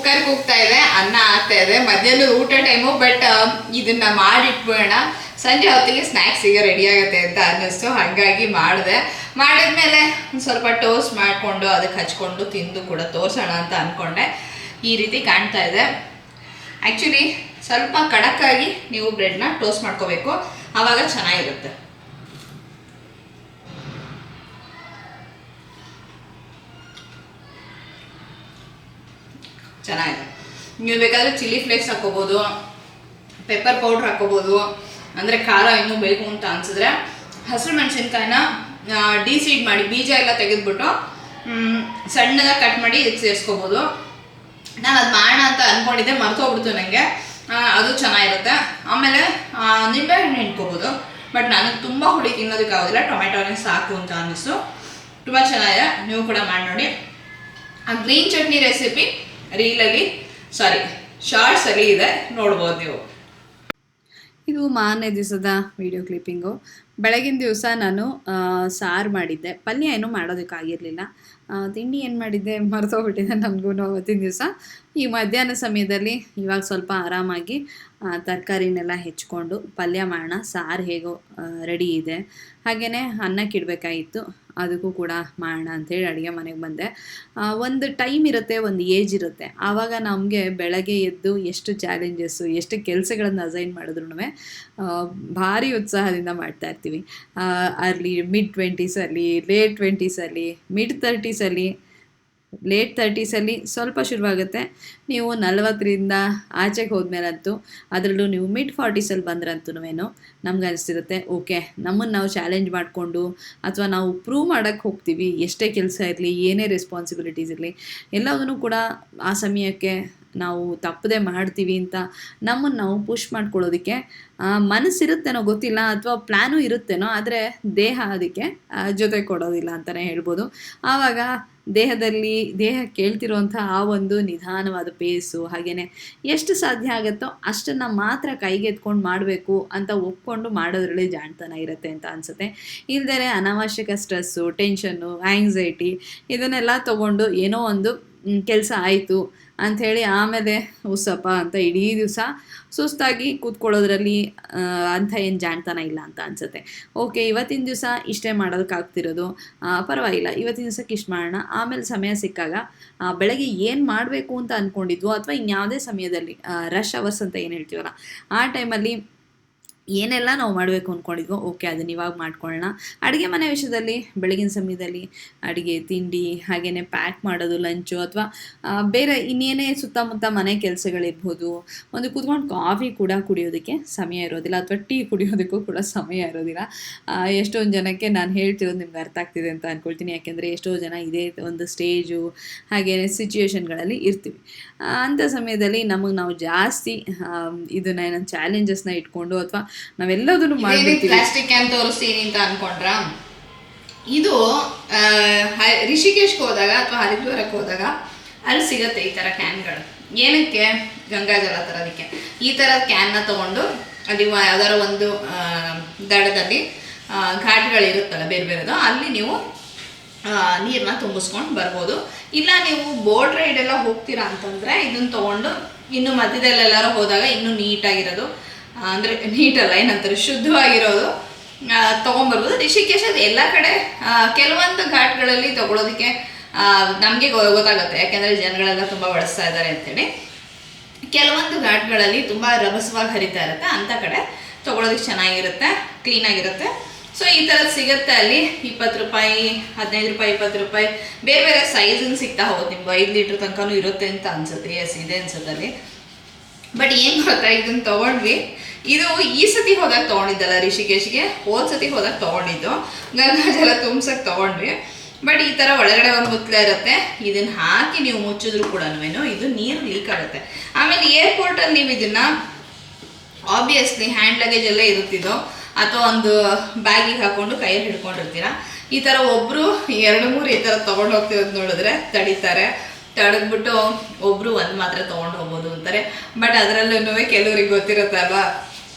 ಕುಕ್ಕರ್ ಕೂಗ್ತಾ ಇದೆ, ಅನ್ನ ಆಗ್ತಾ ಇದೆ, ಮಧ್ಯಾಹ್ನದ ಊಟ ಟೈಮು. ಬಟ್ ಇದನ್ನ ಮಾಡಿಟ್ಬೋಣ, ಸಂಜೆ ಹೊತ್ತಿಗೆ ಸ್ನ್ಯಾಕ್ಸಿಗೆ ರೆಡಿ ಆಗುತ್ತೆ ಅಂತ ಅನ್ನಿಸ್ತು. ಹಾಗಾಗಿ ಮಾಡಿದ್ಮೇಲೆ ಒಂದು ಸ್ವಲ್ಪ ಟೋಸ್ಟ್ ಮಾಡಿಕೊಂಡು ಅದಕ್ಕೆ ಹಚ್ಕೊಂಡು ತಿಂದು ಕೂಡ ತೋರಿಸೋಣ ಅಂತ ಅಂದ್ಕೊಂಡೆ. ಈ ರೀತಿ ಕಾಣ್ತಾ ಇದೆ. ಆ್ಯಕ್ಚುಲಿ ಸ್ವಲ್ಪ ಖಡಕ್ಕಾಗಿ ನೀವು ಬ್ರೆಡ್ನ ಟೋಸ್ಟ್ ಮಾಡ್ಕೋಬೇಕು, ಆವಾಗ ಚೆನ್ನಾಗಿರುತ್ತೆ. ಚೆನ್ನಾಗಿದೆ. ನೀವು ಬೇಕಾದರೆ ಚಿಲ್ಲಿ ಫ್ಲೇಕ್ಸ್ ಹಾಕೋಬೋದು, ಪೆಪ್ಪರ್ ಪೌಡ್ರ್ ಹಾಕೋಬೋದು, ಅಂದರೆ ಖಾರ ಇನ್ನೂ ಬೇಕು ಅಂತ ಅನಿಸಿದ್ರೆ. ಹಸಿರು ಮೆಣಸಿನ್ಕಾಯಿನ ಡಿಸೀಡ್ ಮಾಡಿ ಬೀಜ ಎಲ್ಲ ತೆಗೆದುಬಿಟ್ಟು ಸಣ್ಣದಾಗಿ ಕಟ್ ಮಾಡಿ ಇದಕ್ಕೆ ಸೇರಿಸ್ಕೋಬೋದು. ನಾನು ಅದು ಮಾಡೋಣ ಅಂತ ಅಂದ್ಕೊಂಡಿದ್ದೆ, ಮರ್ತೋಗ್ಬಿಡ್ತು ನನಗೆ. ಅದು ಚೆನ್ನಾಗಿರುತ್ತೆ. ಆಮೇಲೆ ನಿಂಬೆ ಹಣ್ಣು ಹಿಂಡ್ಕೋಬೋದು, ಬಟ್ ನನಗೆ ತುಂಬ ಹುಳಿ ತಿನ್ನೋದಕ್ಕಾಗೋದಿಲ್ಲ, ಟೊಮೆಟೊನೇ ಸಾಕು ಅಂತ ಅನ್ನಿಸ್ತು. ತುಂಬ ಚೆನ್ನಾಗಿದೆ, ನೀವು ಕೂಡ ಮಾಡಿ ನೋಡಿ. ಆ ಗ್ರೀನ್ ಚಟ್ನಿ ರೆಸಿಪಿ ಶಾರ್ಟ್ಸಲ್ಲಿ ಇದೆ, ನೋಡ್ಬೋದು ನೀವು. ಇದು ಮಾರನೇ ದಿವಸದ ವಿಡಿಯೋ ಕ್ಲಿಪ್ಪಿಂಗು. ಬೆಳಗಿನ ದಿವಸ ನಾನು ಸಾರು ಮಾಡಿದ್ದೆ, ಪಲ್ಯ ಏನೂ ಮಾಡೋದಕ್ಕಾಗಿರಲಿಲ್ಲ. ತಿಂಡಿ ಏನು ಮಾಡಿದ್ದೆ ಮರ್ತೋಗ್ಬಿಟ್ಟಿದೆ ನನಗೂ ಅವತ್ತಿನ ದಿವಸ. ಈ ಮಧ್ಯಾಹ್ನ ಸಮಯದಲ್ಲಿ ಇವಾಗ ಸ್ವಲ್ಪ ಆರಾಮಾಗಿ ತರಕಾರಿನೆಲ್ಲ ಹೆಚ್ಕೊಂಡು ಪಲ್ಯ ಮಾಡೋಣ, ಸಾರು ಹೇಗೋ ರೆಡಿ ಇದೆ. ಹಾಗೆಯೇ ಅನ್ನಕ್ಕೆ ಇಡಬೇಕಾಗಿತ್ತು, ಅದಕ್ಕೂ ಕೂಡ ಮಾಡೋಣ ಅಂಥೇಳಿ ಅಡುಗೆ ಮನೆಗೆ ಬಂದೆ. ಒಂದು ಟೈಮ್ ಇರುತ್ತೆ, ಒಂದು ಏಜ್ ಇರುತ್ತೆ, ಆವಾಗ ನಮಗೆ ಬೆಳಗ್ಗೆ ಎದ್ದು ಎಷ್ಟು ಚಾಲೆಂಜಸ್ಸು, ಎಷ್ಟು ಕೆಲಸಗಳನ್ನು ಅಸೈನ್ ಮಾಡಿದ್ರು ಭಾರಿ ಉತ್ಸಾಹದಿಂದ ಮಾಡ್ತಾಯಿರ್ತೀವಿ. ಅರ್ಲಿ ಮಿಡ್ 20ಸಲ್ಲಿ, ಲೇಟ್ 20ಸಲ್ಲಿ, ಮಿಡ್ 30ಸಲ್ಲಿ, ಲೇಟ್ 30ಸಲ್ಲಿ ಸ್ವಲ್ಪ ಶುರುವಾಗುತ್ತೆ. ನೀವು 40ರಿಂದ ಆಚೆಗೆ ಹೋದ್ಮೇಲಂತೂ, ಅದರಲ್ಲೂ ನೀವು ಮಿಡ್ 40ಸಲ್ಲಿ ಬಂದ್ರಂತೂ ನಮ್ಗೆ ಅನಿಸ್ತಿರುತ್ತೆ ಓಕೆ, ನಮ್ಮನ್ನು ನಾವು ಚಾಲೆಂಜ್ ಮಾಡಿಕೊಂಡು ಅಥವಾ ನಾವು ಪ್ರೂವ್ ಮಾಡೋಕ್ಕೆ ಹೋಗ್ತೀವಿ. ಎಷ್ಟೇ ಕೆಲಸ ಇರಲಿ, ಏನೇ ರೆಸ್ಪಾನ್ಸಿಬಿಲಿಟೀಸ್ ಇರಲಿ, ಎಲ್ಲದನ್ನು ಕೂಡ ಆ ಸಮಯಕ್ಕೆ ನಾವು ತಪ್ಪದೆ ಮಾಡ್ತೀವಿ ಅಂತ ನಮ್ಮನ್ನು ನಾವು ಪುಷ್ ಮಾಡ್ಕೊಳ್ಳೋದಕ್ಕೆ ಮನಸ್ಸಿರುತ್ತೇನೋ ಗೊತ್ತಿಲ್ಲ, ಅಥವಾ ಪ್ಲ್ಯಾನು ಇರುತ್ತೇನೋ, ಆದರೆ ದೇಹ ಅದಕ್ಕೆ ಜೊತೆ ಕೊಡೋದಿಲ್ಲ ಅಂತಲೇ ಹೇಳ್ಬೋದು. ಆವಾಗ ದೇಹ ಕೇಳ್ತಿರೋಂಥ ಆ ಒಂದು ನಿಧಾನವಾದ ಪೇಸು, ಹಾಗೆಯೇ ಎಷ್ಟು ಸಾಧ್ಯ ಆಗುತ್ತೋ ಅಷ್ಟನ್ನು ಮಾತ್ರ ಕೈಗೆತ್ಕೊಂಡು ಮಾಡಬೇಕು ಅಂತ ಒಪ್ಕೊಂಡು ಮಾಡೋದ್ರಲ್ಲಿ ಜಾಣತನ ಇರುತ್ತೆ ಅಂತ ಅನಿಸುತ್ತೆ. ಇಲ್ಲದೇ ಅನಾವಶ್ಯಕ ಸ್ಟ್ರೆಸ್ಸು, ಟೆನ್ಷನ್ನು, ಆ್ಯಂಗ್ಸೈಟಿ ಇದನ್ನೆಲ್ಲ ತೊಗೊಂಡು ಏನೋ ಒಂದು ಕೆಲಸ ಆಯಿತು ಅಂಥೇಳಿ ಆಮೇಲೆ ಉಸಪ್ಪ ಅಂತ ಇಡೀ ದಿವಸ ಸುಸ್ತಾಗಿ ಕೂತ್ಕೊಳ್ಳೋದ್ರಲ್ಲಿ ಅಂಥ ಏನು ಜಾಣತನ ಇಲ್ಲ ಅಂತ ಅನಿಸುತ್ತೆ. ಓಕೆ, ಇವತ್ತಿನ ದಿವಸ ಇಷ್ಟೇ ಮಾಡೋದಕ್ಕಾಗ್ತಿರೋದು, ಪರವಾಗಿಲ್ಲ, ಇವತ್ತಿನ ದಿವಸಕ್ಕೆ ಇಷ್ಟು ಮಾಡೋಣ. ಆಮೇಲೆ ಸಮಯ ಸಿಕ್ಕಾಗ ಬೆಳಗ್ಗೆ ಏನು ಮಾಡಬೇಕು ಅಂತ ಅಂದ್ಕೊಂಡಿದ್ವೋ, ಅಥವಾ ಇನ್ಯಾವುದೇ ಸಮಯದಲ್ಲಿ ರಶ್ ಅವರ್ಸ್ ಅಂತ ಏನು ಹೇಳ್ತೀವಲ್ಲ, ಆ ಟೈಮಲ್ಲಿ ಏನೆಲ್ಲ ನಾವು ಮಾಡಬೇಕು ಅಂದ್ಕೊಂಡಿದ್ವೋ ಓಕೆ, ಅದನ್ನು ಇವಾಗ ಮಾಡ್ಕೊಳ್ಳೋಣ. ಅಡುಗೆ ಮನೆ ವಿಷಯದಲ್ಲಿ ಬೆಳಗಿನ ಸಮಯದಲ್ಲಿ ಅಡುಗೆ, ತಿಂಡಿ, ಹಾಗೆಯೇ ಪ್ಯಾಕ್ ಮಾಡೋದು ಲಂಚು, ಅಥವಾ ಬೇರೆ ಇನ್ನೇನೇ ಸುತ್ತಮುತ್ತ ಮನೆ ಕೆಲಸಗಳಿರ್ಬೋದು. ಒಂದು ಕೂತ್ಕೊಂಡು ಕಾಫಿ ಕೂಡ ಕುಡಿಯೋದಕ್ಕೆ ಸಮಯ ಇರೋದಿಲ್ಲ, ಅಥವಾ ಟೀ ಕುಡಿಯೋದಕ್ಕೂ ಕೂಡ ಸಮಯ ಇರೋದಿಲ್ಲ. ಎಷ್ಟೊಂದು ಜನಕ್ಕೆ ನಾನು ಹೇಳ್ತಿರೋದು ನಿಮ್ಗೆ ಅರ್ಥ ಆಗ್ತಿದೆ ಅಂತ ಅಂದ್ಕೊಳ್ತೀನಿ. ಯಾಕೆಂದರೆ ಎಷ್ಟೋ ಜನ ಇದೇ ಒಂದು ಸ್ಟೇಜು ಹಾಗೆಯೇ ಸಿಚುವೇಶನ್ಗಳಲ್ಲಿ ಇರ್ತೀವಿ. ಅಂಥ ಸಮಯದಲ್ಲಿ ನಾವು ಜಾಸ್ತಿ ಇದನ್ನ ಏನೋ ಚಾಲೆಂಜಸ್ನ ಇಟ್ಕೊಂಡು ಅಥವಾ ನಾವೆಲ್ಲದನ್ನು ಮಾಡ್ಬಿಡ್ತೀವಿ. ಪ್ಲಾಸ್ಟಿಕ್ ಕ್ಯಾನ್ ತೋರಿಸ್ತೀನಿ ಅಂತ ಅನ್ಕೊಂಡ್ರ, ಇದು ರಿಷಿಕೇಶ್ಗೆ ಹೋದಾಗ ಅಥವಾ ಹರಿದ್ವಾರಕ್ಕೆ ಹೋದಾಗ ಅಲ್ಲಿ ಸಿಗುತ್ತೆ ಈ ಥರ ಕ್ಯಾನ್ಗಳು. ಏನಕ್ಕೆ? ಗಂಗಾಜಲ ತರೋದಕ್ಕೆ ಈ ಥರದ ಕ್ಯಾನ್ನ ತೊಗೊಂಡು ಅಲ್ಲಿ ಯಾವ್ದಾರ ಒಂದು ದಡದಲ್ಲಿ ಘಾಟ್ಗಳಿರುತ್ತಲ್ಲ ಬೇರೆ ಬೇರೆದು, ಅಲ್ಲಿ ನೀವು ನೀರನ್ನ ತುಂಬಿಸ್ಕೊಂಡು ಬರ್ಬೋದು. ಇಲ್ಲ ನೀವು ಬೋಟ್ ರೈಡ್ ಎಲ್ಲ ಹೋಗ್ತೀರಾ ಅಂತಂದರೆ ಇದನ್ನು ತೊಗೊಂಡು ಇನ್ನು ಮಧ್ಯದಲ್ಲೆಲ್ಲರೂ ಹೋದಾಗ ಇನ್ನೂ ನೀಟಾಗಿರೋದು, ಅಂದರೆ ನೀಟಲ್ಲ ಏನಂತಾರೆ ಶುದ್ಧವಾಗಿರೋದು ತೊಗೊಂಬರ್ಬೋದು. ರಿಷಿಕೇಶ್ ಅದು ಎಲ್ಲ ಕಡೆ ಕೆಲವೊಂದು ಘಾಟ್ಗಳಲ್ಲಿ ತೊಗೊಳೋದಕ್ಕೆ ನಮಗೆ ಗೊತ್ತಾಗುತ್ತೆ, ಯಾಕೆಂದರೆ ಜನಗಳೆಲ್ಲ ತುಂಬ ಬಳಸ್ತಾ ಇದ್ದಾರೆ ಅಂತೇಳಿ. ಕೆಲವೊಂದು ಘಾಟ್ಗಳಲ್ಲಿ ತುಂಬ ರಭಸವಾಗಿ ಹರಿತಾ ಇರುತ್ತೆ, ಅಂಥ ಕಡೆ ತೊಗೊಳೋದಕ್ಕೆ ಚೆನ್ನಾಗಿರುತ್ತೆ, ಕ್ಲೀನಾಗಿರುತ್ತೆ. ಸೊ ಈ ಥರದ್ದು ಸಿಗುತ್ತೆ ಅಲ್ಲಿ. 20 ರೂಪಾಯಿ, 15 ರೂಪಾಯಿ, 20 ರೂಪಾಯಿ, ಬೇರೆ ಬೇರೆ ಸೈಜಿನ ಸಿಗ್ತಾ ಹೋಗುತ್ತೆ. ನಿಮ್ಗೆ 5 ಲೀಟ್ರ್ ತನಕನೂ ಇರುತ್ತೆ ಅಂತ ಅನ್ಸುತ್ತೆ. ಎಸ್, ಇದೆ ಅನ್ಸುತ್ತಲ್ಲಿ. ಬಟ್ ಏನು ಗೊತ್ತಾ, ಇದನ್ನು ತೊಗೊಂಡ್ವಿ. ಇದು ಈ ಸತಿ ಹೋದಾಗ ತೊಗೊಂಡಿದ್ದಲ್ಲ ರಿಷಿಕೇಶ್ಗೆ, ಹೋದ ಸತಿ ಹೋದಾಗ ತೊಗೊಂಡಿದ್ದು, ಗಂಗಾಜಲ ತುಂಬ್ಸಕ್ಕೆ ತೊಗೊಂಡ್ವಿ. ಬಟ್ ಈ ಥರ ಒಳಗಡೆ ಒಂದು ಮುತ್ತಲ ಇರುತ್ತೆ, ಇದನ್ನು ಹಾಕಿ ನೀವು ಮುಚ್ಚಿದ್ರು ಕೂಡ ಇದು ನೀರು ಲೀಕ್ ಆಗುತ್ತೆ. ಆಮೇಲೆ ಏರ್ಪೋರ್ಟಲ್ಲಿ ನೀವು ಇದನ್ನು ಆಬ್ವಿಯಸ್ಲಿ ಹ್ಯಾಂಡ್ ಲಗೇಜ್ ಎಲ್ಲ ಇರುತ್ತಿದ್ದೋ ಅಥವಾ ಒಂದು ಬ್ಯಾಗಿಗೆ ಹಾಕ್ಕೊಂಡು ಕೈಯಲ್ಲಿ ಹಿಡ್ಕೊಂಡಿರ್ತೀರ. ಈ ಥರ ಒಬ್ಬರು 2-3 ಈ ಥರ ತೊಗೊಂಡು ಹೋಗ್ತಿರೋದು ನೋಡಿದ್ರೆ ತಡೀತಾರೆ. ತಡೆದ್ಬಿಟ್ಟು ಒಬ್ಬರು ಒಂದು ಮಾತ್ರ ತೊಗೊಂಡು ಹೋಗ್ಬೋದು ಅಂತಾರೆ. ಬಟ್ ಅದರಲ್ಲೂ ಕೆಲವ್ರಿಗೆ ಗೊತ್ತಿರುತ್ತಲ್ವ,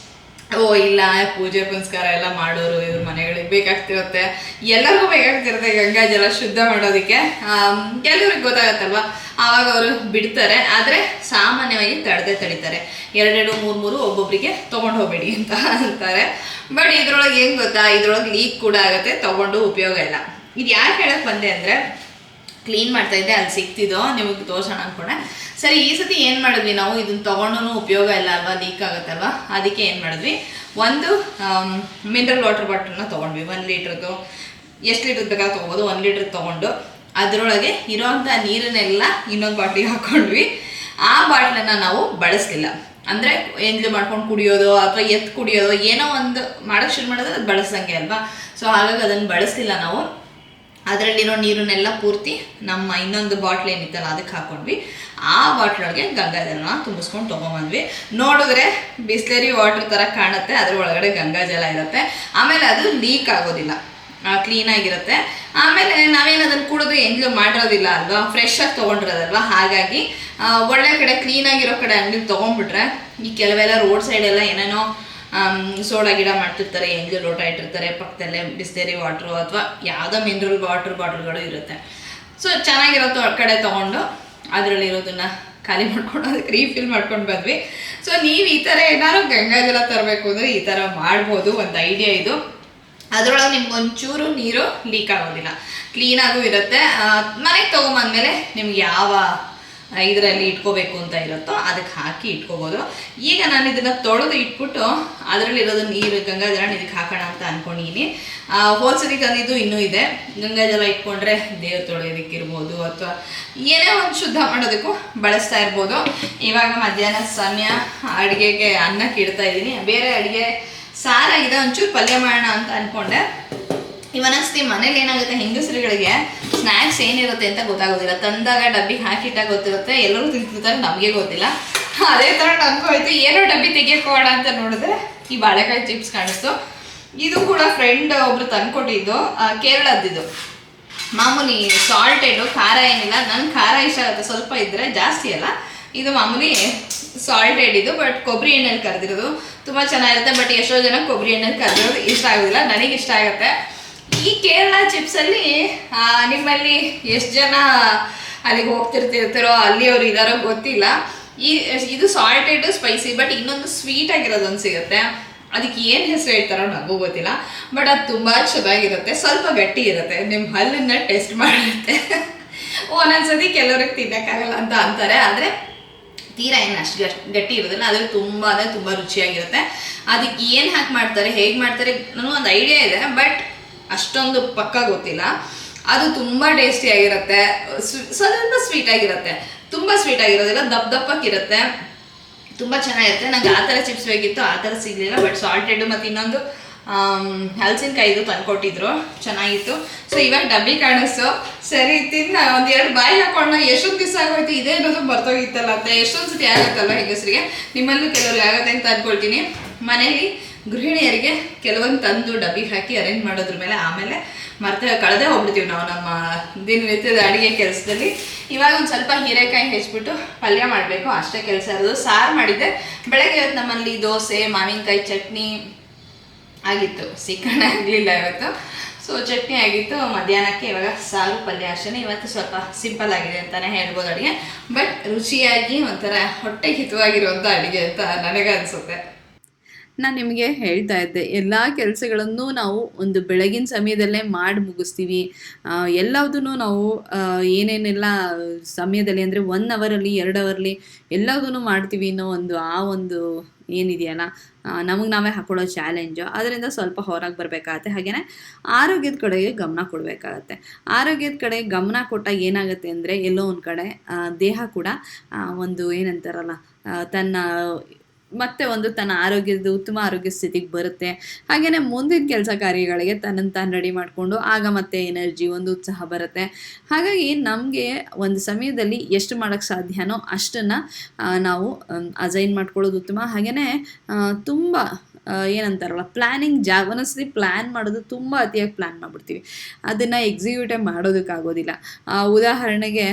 ಓ ಇಲ್ಲ ಪೂಜೆ ಪುನಸ್ಕಾರ ಎಲ್ಲ ಮಾಡೋರು ಇವ್ರ ಮನೆಗಳಿಗೆ ಬೇಕಾಗ್ತಿರುತ್ತೆ, ಎಲ್ಲರಿಗೂ ಬೇಕಾಗ್ತಿರುತ್ತೆ ಗಂಗಾಜಲ ಶುದ್ಧ ಮಾಡೋದಕ್ಕೆ. ಕೆಲವ್ರಿಗೆ ಗೊತ್ತಾಗತ್ತಲ್ವ, ಆವಾಗ ಅವರು ಬಿಡ್ತಾರೆ. ಆದರೆ ಸಾಮಾನ್ಯವಾಗಿ ತಡಿತಾರೆ, 2 3 ಒಬ್ಬೊಬ್ಬರಿಗೆ ತೊಗೊಂಡು ಹೋಗಬೇಡಿ ಅಂತ ಅಂತಾರೆ. ಬಟ್ ಇದ್ರೊಳಗೆ ಏನು ಗೊತ್ತಾ, ಇದ್ರೊಳಗೆ ಲೀಕ್ ಕೂಡ ಆಗುತ್ತೆ, ತೊಗೊಂಡು ಉಪಯೋಗ ಇಲ್ಲ. ಇದು ಯಾಕೆ ಹೇಳಕ್ಕೆ ಬಂದೆ ಅಂದರೆ, ಕ್ಲೀನ್ ಮಾಡ್ತಾ ಇದ್ದೆ, ಅಲ್ಲಿ ಸಿಕ್ತಿದ್ದೋ ನಿಮಗೆ ತೋರ್ಸೋಣ ಅಂದ್ಕೊಂಡೆ. ಸರಿ, ಈ ಸತಿ ಏನು ಮಾಡಿದ್ವಿ ನಾವು, ಇದನ್ನು ತೊಗೊಂಡು ಉಪಯೋಗ ಇಲ್ಲ ಅಲ್ವಾ, ಲೀಕ್ ಆಗುತ್ತಲ್ವ, ಅದಕ್ಕೆ ಏನು ಮಾಡಿದ್ವಿ, ಒಂದು ಮಿನರಲ್ ವಾಟರ್ ಬಾಟಲ್ನ ತೊಗೊಂಡ್ವಿ. 1 ಲೀಟ್ರದ್ದು, ಎಷ್ಟು ಲೀಟ್ರ್ ಬೇಕಾದ್ರೆ ತೊಗೋಬೋದು, 1 ಲೀಟ್ರ್ ತೊಗೊಂಡು ಅದರೊಳಗೆ ಇರೋವಂಥ ನೀರನ್ನೆಲ್ಲ ಇನ್ನೊಂದು ಬಾಟ್ಲಿಗೆ ಹಾಕ್ಕೊಂಡ್ವಿ. ಆ ಬಾಟ್ಲನ್ನು ನಾವು ಬಳಸಲಿಲ್ಲ. ಅಂದರೆ ಎಂಜಾಯ್ ಮಾಡ್ಕೊಂಡು ಕುಡಿಯೋದು ಅಥವಾ ಕುಡಿಯೋದು ಏನೋ ಒಂದು ಮಾಡೋಕ್ಕೆ ಶುರು ಮಾಡಿದ್ರೆ ಅದು ಬಳಸಂಗೆ ಅಲ್ವಾ. ಸೊ ಹಾಗಾಗಿ ಅದನ್ನು ಬಳಸಲಿಲ್ಲ ನಾವು. ಅದರಲ್ಲಿರೋ ನೀರನ್ನೆಲ್ಲ ಪೂರ್ತಿ ನಮ್ಮ ಇನ್ನೊಂದು ಬಾಟ್ಲ್ ಏನಿತ್ತಲ್ಲ ಅದಕ್ಕೆ ಹಾಕ್ಕೊಂಡ್ವಿ. ಆ ಬಾಟ್ಲೊಳಗೆ ಗಂಗಾಜಲನ ತುಂಬಿಸ್ಕೊಂಡು ತೊಗೊಂಬಂದ್ವಿ. ನೋಡಿದ್ರೆ ಬಿಸ್ಲೇರಿ ವಾಟರ್ ಥರ ಕಾಣುತ್ತೆ, ಅದ್ರ ಒಳಗಡೆ ಗಂಗಾಜಲ ಇರುತ್ತೆ. ಆಮೇಲೆ ಅದು ಲೀಕ್ ಆಗೋದಿಲ್ಲ, ಕ್ಲೀನಾಗಿರುತ್ತೆ. ಆಮೇಲೆ ನಾವೇನು ಅದನ್ನು ಕುಡಿದು ಎಂಜಾಯ್ ಮಾಡಿರೋದಿಲ್ಲ ಅಲ್ವಾ, ಫ್ರೆಶ್ ಆಗಿ ತೊಗೊಂಡಿರೋದಲ್ವ. ಹಾಗಾಗಿ ಒಳ್ಳೆ ಕಡೆ ಕ್ಲೀನಾಗಿರೋ ಕಡೆ ಅಂಗಡಿಗೆ ತೊಗೊಂಡ್ಬಿಟ್ರೆ, ಈ ಕೆಲವೆಲ್ಲ ರೋಡ್ ಸೈಡೆಲ್ಲ ಏನೇನೋ ಸೋಡಾ ಗಿಡ ಮಾಡ್ತಿರ್ತಾರೆ, ಎಂಜು ಲೋಟ ಇಟ್ಟಿರ್ತಾರೆ, ಪಕ್ಕದಲ್ಲೇ ಬಿಸ್ಲೇರಿ ವಾಟ್ರು ಅಥವಾ ಯಾವುದೋ ಮಿನರಲ್ ವಾಟರ್ ಬಾಟಲ್ಗಳು ಇರುತ್ತೆ. ಸೊ ಚೆನ್ನಾಗಿರೋ ಕಡೆ ತೊಗೊಂಡು ಅದರಲ್ಲಿರೋದನ್ನ ಖಾಲಿ ಮಾಡ್ಕೊಂಡು ಅದಕ್ಕೆ ರೀಫಿಲ್ ಮಾಡ್ಕೊಂಡು ಬಂದ್ವಿ. ಸೊ ನೀವು ಈ ಥರ ಏನಾದ್ರು ಗಂಗಾಜಲ ತರಬೇಕು ಅಂದರೆ ಈ ಥರ ಮಾಡ್ಬೋದು, ಒಂದು ಐಡಿಯಾ ಇದು. ಅದರೊಳಗೆ ನಿಮ್ಗೆ ಒಂಚೂರು ನೀರು ಲೀಕ್ ಆಗೋದಿಲ್ಲ, ಕ್ಲೀನಾಗೂ ಇರುತ್ತೆ. ಮನೆಗೆ ತೊಗೊಂಬಂದಮೇಲೆ ನಿಮ್ಗೆ ಯಾವ ಇದರಲ್ಲಿ ಇಟ್ಕೋಬೇಕು ಅಂತ ಇರುತ್ತೋ ಅದಕ್ಕೆ ಹಾಕಿ ಇಟ್ಕೋಬೋದು. ಈಗ ನಾನು ಇದನ್ನು ತೊಳೆದು ಇಟ್ಬಿಟ್ಟು ಅದರಲ್ಲಿರೋದು ನೀರು ಗಂಗಾಜಲ ಇದಕ್ಕೆ ಹಾಕೋಣ ಅಂತ ಅಂದ್ಕೊಂಡಿದ್ದೀನಿ. ಹೋಲ್ಸರಿ ತಂದಿದ್ದು ಇನ್ನೂ ಇದೆ. ಗಂಗಾಜಲ ಇಟ್ಕೊಂಡ್ರೆ ದೇವ್ರು ತೊಳೆಯೋದಕ್ಕಿರ್ಬೋದು ಅಥವಾ ಏನೇ ಒಂದು ಶುದ್ಧ ಮಾಡೋದಕ್ಕೂ ಬಳಸ್ತಾ ಇರ್ಬೋದು. ಇವಾಗ ಮಧ್ಯಾಹ್ನ ಸಮಯ, ಅಡುಗೆಗೆ ಅನ್ನಕ್ಕೆ ಇಡ್ತಾ ಇದ್ದೀನಿ. ಬೇರೆ ಅಡುಗೆ ಸಾರಾಗಿದೆ, ಒಂಚೂರು ಪಲ್ಯ ಮಾಡೋಣ ಅಂತ ಅಂದ್ಕೊಂಡೆ. ಇವನಸ್ತಿ ಮನೇಲಿ ಏನಾಗುತ್ತೆ, ಹೆಂಗಸರುಗಳಿಗೆ ಸ್ನ್ಯಾಕ್ಸ್ ಏನಿರುತ್ತೆ ಅಂತ ಗೊತ್ತಾಗೋದಿಲ್ಲ. ತಂದಾಗ ಡಬ್ಬಿಗೆ ಹಾಕಿಟ್ಟಾಗ ಗೊತ್ತಿರುತ್ತೆ, ಎಲ್ಲರೂ ತಿಂತಿರ್ತಾರೆ, ನಮಗೆ ಗೊತ್ತಿಲ್ಲ. ಅದೇ ಥರ ನನಗೂ ಆಯಿತು, ಏನೋ ಡಬ್ಬಿ ತೆಗಿಯೋಕೋಣ ಅಂತ ನೋಡಿದ್ರೆ ಈ ಬಾಳೆಕಾಯಿ ಚಿಪ್ಸ್ ಕಾಣಿಸ್ತು. ಇದು ಕೂಡ ಫ್ರೆಂಡ್ ಒಬ್ರು ತಂದ್ಕೊಟ್ಟಿದ್ದು, ಕೇರಳದ್ದಿದ್ದು. ಮಾಮೂಲಿ ಸಾಲ್ಟೆಡು, ಖಾರ ಏನಿಲ್ಲ. ನನಗೆ ಖಾರ ಇಷ್ಟ ಆಗುತ್ತೆ, ಸ್ವಲ್ಪ ಇದ್ದರೆ, ಜಾಸ್ತಿ ಅಲ್ಲ. ಇದು ಮಾಮೂಲಿ ಸಾಲ್ಟೆಡ್ ಇದು, ಬಟ್ ಕೊಬ್ಬರಿ ಎಣ್ಣೆಲಿ ಕರೆದಿರೋದು. ತುಂಬ ಚೆನ್ನಾಗಿರುತ್ತೆ. ಬಟ್ ಎಷ್ಟೋ ಜನ ಕೊಬ್ಬರಿ ಎಣ್ಣೆಲಿ ಕರೆದಿರೋದು ಇಷ್ಟ ಆಗೋದಿಲ್ಲ, ನನಗೆ ಇಷ್ಟ ಆಗುತ್ತೆ. ಈ ಕೇರಳ ಚಿಪ್ಸಲ್ಲಿ ನಿಮ್ಮಲ್ಲಿ ಎಷ್ಟು ಜನ ಅಲ್ಲಿಗೆ ಹೋಗ್ತಿರ್ತಿರ್ತಾರೋ ಅಲ್ಲಿಯವ್ರು ಇದ್ದಾರೋ ಗೊತ್ತಿಲ್ಲ. ಇದು ಸಾಲ್ಟೆಡ್ ಸ್ಪೈಸಿ, ಬಟ್ ಇನ್ನೊಂದು ಸ್ವೀಟ್ ಆಗಿರೋದೊಂದು ಸಿಗುತ್ತೆ. ಅದಕ್ಕೆ ಏನು ಹೆಸರು ಹೇಳ್ತಾರೋ ನನಗೂ ಗೊತ್ತಿಲ್ಲ. ಬಟ್ ಅದು ತುಂಬ ಚೆನ್ನಾಗಿರುತ್ತೆ, ಸ್ವಲ್ಪ ಗಟ್ಟಿ ಇರುತ್ತೆ, ನಿಮ್ಮ ಹಲ್ಲನ್ನು ಟೆಸ್ಟ್ ಮಾಡಿರುತ್ತೆ. ಒಂದೊಂದ್ಸತಿ ಕೆಲವ್ರಿಗೆ ತಿನ್ನೋಕ್ಕಾಗಲ್ಲ ಅಂತ ಅಂತಾರೆ, ಆದರೆ ತೀರಾ ಏನು ಅಷ್ಟು ಗಟ್ಟಿ ಇರೋದಿಲ್ಲ. ಆದರೆ ತುಂಬ ಅಂದರೆ ತುಂಬ ರುಚಿಯಾಗಿರುತ್ತೆ. ಅದಕ್ಕೆ ಏನು ಹಾಕಿ ಮಾಡ್ತಾರೆ, ಹೇಗೆ ಮಾಡ್ತಾರೆ ನನಗೊಂದು ಐಡಿಯಾ ಇದೆ, ಬಟ್ ಅಷ್ಟೊಂದು ಪಕ್ಕ ಗೊತ್ತಿಲ್ಲ. ಅದು ತುಂಬ ಟೇಸ್ಟಿಯಾಗಿರುತ್ತೆ, ಸ್ವಲ್ಪ ಸ್ವೀಟಾಗಿರುತ್ತೆ, ತುಂಬ ಸ್ವೀಟಾಗಿರೋದಿಲ್ಲ, ದಪ್ಪಕ್ಕಿರುತ್ತೆ, ತುಂಬ ಚೆನ್ನಾಗಿರುತ್ತೆ. ನಂಗೆ ಆ ಥರ ಚಿಪ್ಸ್ ಬೇಕಿತ್ತು, ಆ ಥರ ಸಿಗಲಿಲ್ಲ. ಬಟ್ ಸಾಲ್ಟೆಡ್ ಮತ್ತು ಇನ್ನೊಂದು ಹಲಸಿನಕಾಯಿದು ತಂದ್ಕೊಟ್ಟಿದ್ರು, ಚೆನ್ನಾಗಿತ್ತು. ಸೊ ಇವಾಗ ಡಬ್ಬಿ ಕಾಣಿಸ್ತು, ಸರಿ ತಿನ್ನ ಒಂದೆರಡು ಬಾಯಿ ಹಾಕೊಂಡು ಎಷ್ಟೊಂದು ದಿವಸ ಆಗೋಯ್ತು, ಇದೇನೋದು ಬರ್ತೋಗಿತ್ತಲ್ಲ ಅಂತ ಎಷ್ಟೊಂದು ಸತಿ ಆಗುತ್ತಲ್ವ ಹೆಂಗಸರಿಗೆ. ನಿಮ್ಮಲ್ಲೂ ಕೆಲವ್ರಿಗೆ ಆಗುತ್ತೆ ಅಂತ ಅಂದ್ಕೊಳ್ತೀನಿ. ಮನೇಲಿ ಗೃಹಿಣಿಯರಿಗೆ ಕೆಲವೊಂದು ತಂದು ಡಬ್ಬಿಗೆ ಹಾಕಿ ಅರೇಂಜ್ ಮಾಡೋದ್ರ ಮೇಲೆ ಆಮೇಲೆ ಕಳೆದೇ ಹೋಗ್ಬಿಡ್ತೀವಿ ನಾವು ನಮ್ಮ ದಿನನಿತ್ಯದ ಅಡುಗೆ ಕೆಲಸದಲ್ಲಿ. ಇವಾಗ ಒಂದು ಸ್ವಲ್ಪ ಹೀರೆಕಾಯಿ ಹೆಚ್ಚಿಬಿಟ್ಟು ಪಲ್ಯ ಮಾಡಬೇಕು, ಅಷ್ಟೇ ಕೆಲಸ ಇರೋದು. ಸಾರು ಮಾಡಿದ್ದೆ ಬೆಳಗ್ಗೆ. ಇವತ್ತು ನಮ್ಮಲ್ಲಿ ದೋಸೆ, ಮಾವಿನಕಾಯಿ ಚಟ್ನಿ ಆಗಿತ್ತು, ಸಿಕ್ಕಣೆ ಆಗಲಿಲ್ಲ ಇವತ್ತು. ಸೊ ಚಟ್ನಿ ಆಗಿತ್ತು ಮಧ್ಯಾಹ್ನಕ್ಕೆ. ಇವಾಗ ಸಾರು ಪಲ್ಯ ಅಷ್ಟೇ. ಇವತ್ತು ಸ್ವಲ್ಪ ಸಿಂಪಲ್ ಆಗಿದೆ ಅಂತಲೇ ಹೇಳ್ಬೋದು ಅಡುಗೆ, ಬಟ್ ರುಚಿಯಾಗಿ ಒಂಥರ ಹೊಟ್ಟೆ ಹಿತವಾಗಿರುವಂಥ ಅಡುಗೆ ಅಂತ ನನಗೆ ಅನಿಸುತ್ತೆ. ನಾನು ನಿಮಗೆ ಹೇಳ್ತಾ ಇದ್ದೆ, ಎಲ್ಲ ಕೆಲಸಗಳನ್ನು ನಾವು ಒಂದು ಬೆಳಗಿನ ಸಮಯದಲ್ಲೇ ಮಾಡಿ ಮುಗಿಸ್ತೀವಿ. ಎಲ್ಲದೂ ನಾವು ಏನೇನೆಲ್ಲ ಸಮಯದಲ್ಲಿ ಅಂದರೆ 1 ಅವರಲ್ಲಿ 2 ಅವರಲ್ಲಿ ಎಲ್ಲದೂ ಮಾಡ್ತೀವಿ ಅನ್ನೋ ಒಂದು ಏನಿದೆಯಲ್ಲ, ನಮಗೆ ನಾವೇ ಹಾಕೊಳ್ಳೋ ಚಾಲೆಂಜು. ಅದರಿಂದ ಸ್ವಲ್ಪ ಹೊರಗೆ ಬರಬೇಕಾಗತ್ತೆ. ಹಾಗೆಯೇ ಆರೋಗ್ಯದ ಕಡೆಗೆ ಗಮನ ಕೊಡಬೇಕಾಗತ್ತೆ. ಆರೋಗ್ಯದ ಕಡೆ ಗಮನ ಕೊಟ್ಟಾಗ ಏನಾಗುತ್ತೆ ಅಂದರೆ, ಎಲ್ಲೋ ಒಂದು ಕಡೆ ದೇಹ ಕೂಡ ಒಂದು ಏನಂತಾರಲ್ಲ, ತನ್ನ ಆರೋಗ್ಯದ ಉತ್ತಮ ಆರೋಗ್ಯ ಸ್ಥಿತಿಗೆ ಬರುತ್ತೆ. ಹಾಗೆಯೇ ಮುಂದಿನ ಕೆಲಸ ಕಾರ್ಯಗಳಿಗೆ ತನ್ನನ್ನು ತಾನು ರೆಡಿ ಮಾಡಿಕೊಂಡು ಆಗ ಮತ್ತೆ ಎನರ್ಜಿ, ಒಂದು ಉತ್ಸಾಹ ಬರುತ್ತೆ. ಹಾಗಾಗಿ ನಮಗೆ ಒಂದು ಸಮಯದಲ್ಲಿ ಎಷ್ಟು ಮಾಡೋಕ್ಕೆ ಸಾಧ್ಯನೋ ಅಷ್ಟನ್ನು ನಾವು ಅಸೈನ್ ಮಾಡ್ಕೊಳ್ಳೋದು ಉತ್ತಮ. ಹಾಗೆಯೇ ತುಂಬ ಏನಂತಾರಲ್ಲ, ಒಂದೊಂದ್ಸತಿ ಪ್ಲ್ಯಾನ್ ಮಾಡೋದು ತುಂಬ ಅತಿಯಾಗಿ ಪ್ಲ್ಯಾನ್ ಮಾಡಿಬಿಡ್ತೀವಿ, ಅದನ್ನು ಎಕ್ಸಿಕ್ಯೂಟೇ ಮಾಡೋದಕ್ಕಾಗೋದಿಲ್ಲ. ಉದಾಹರಣೆಗೆ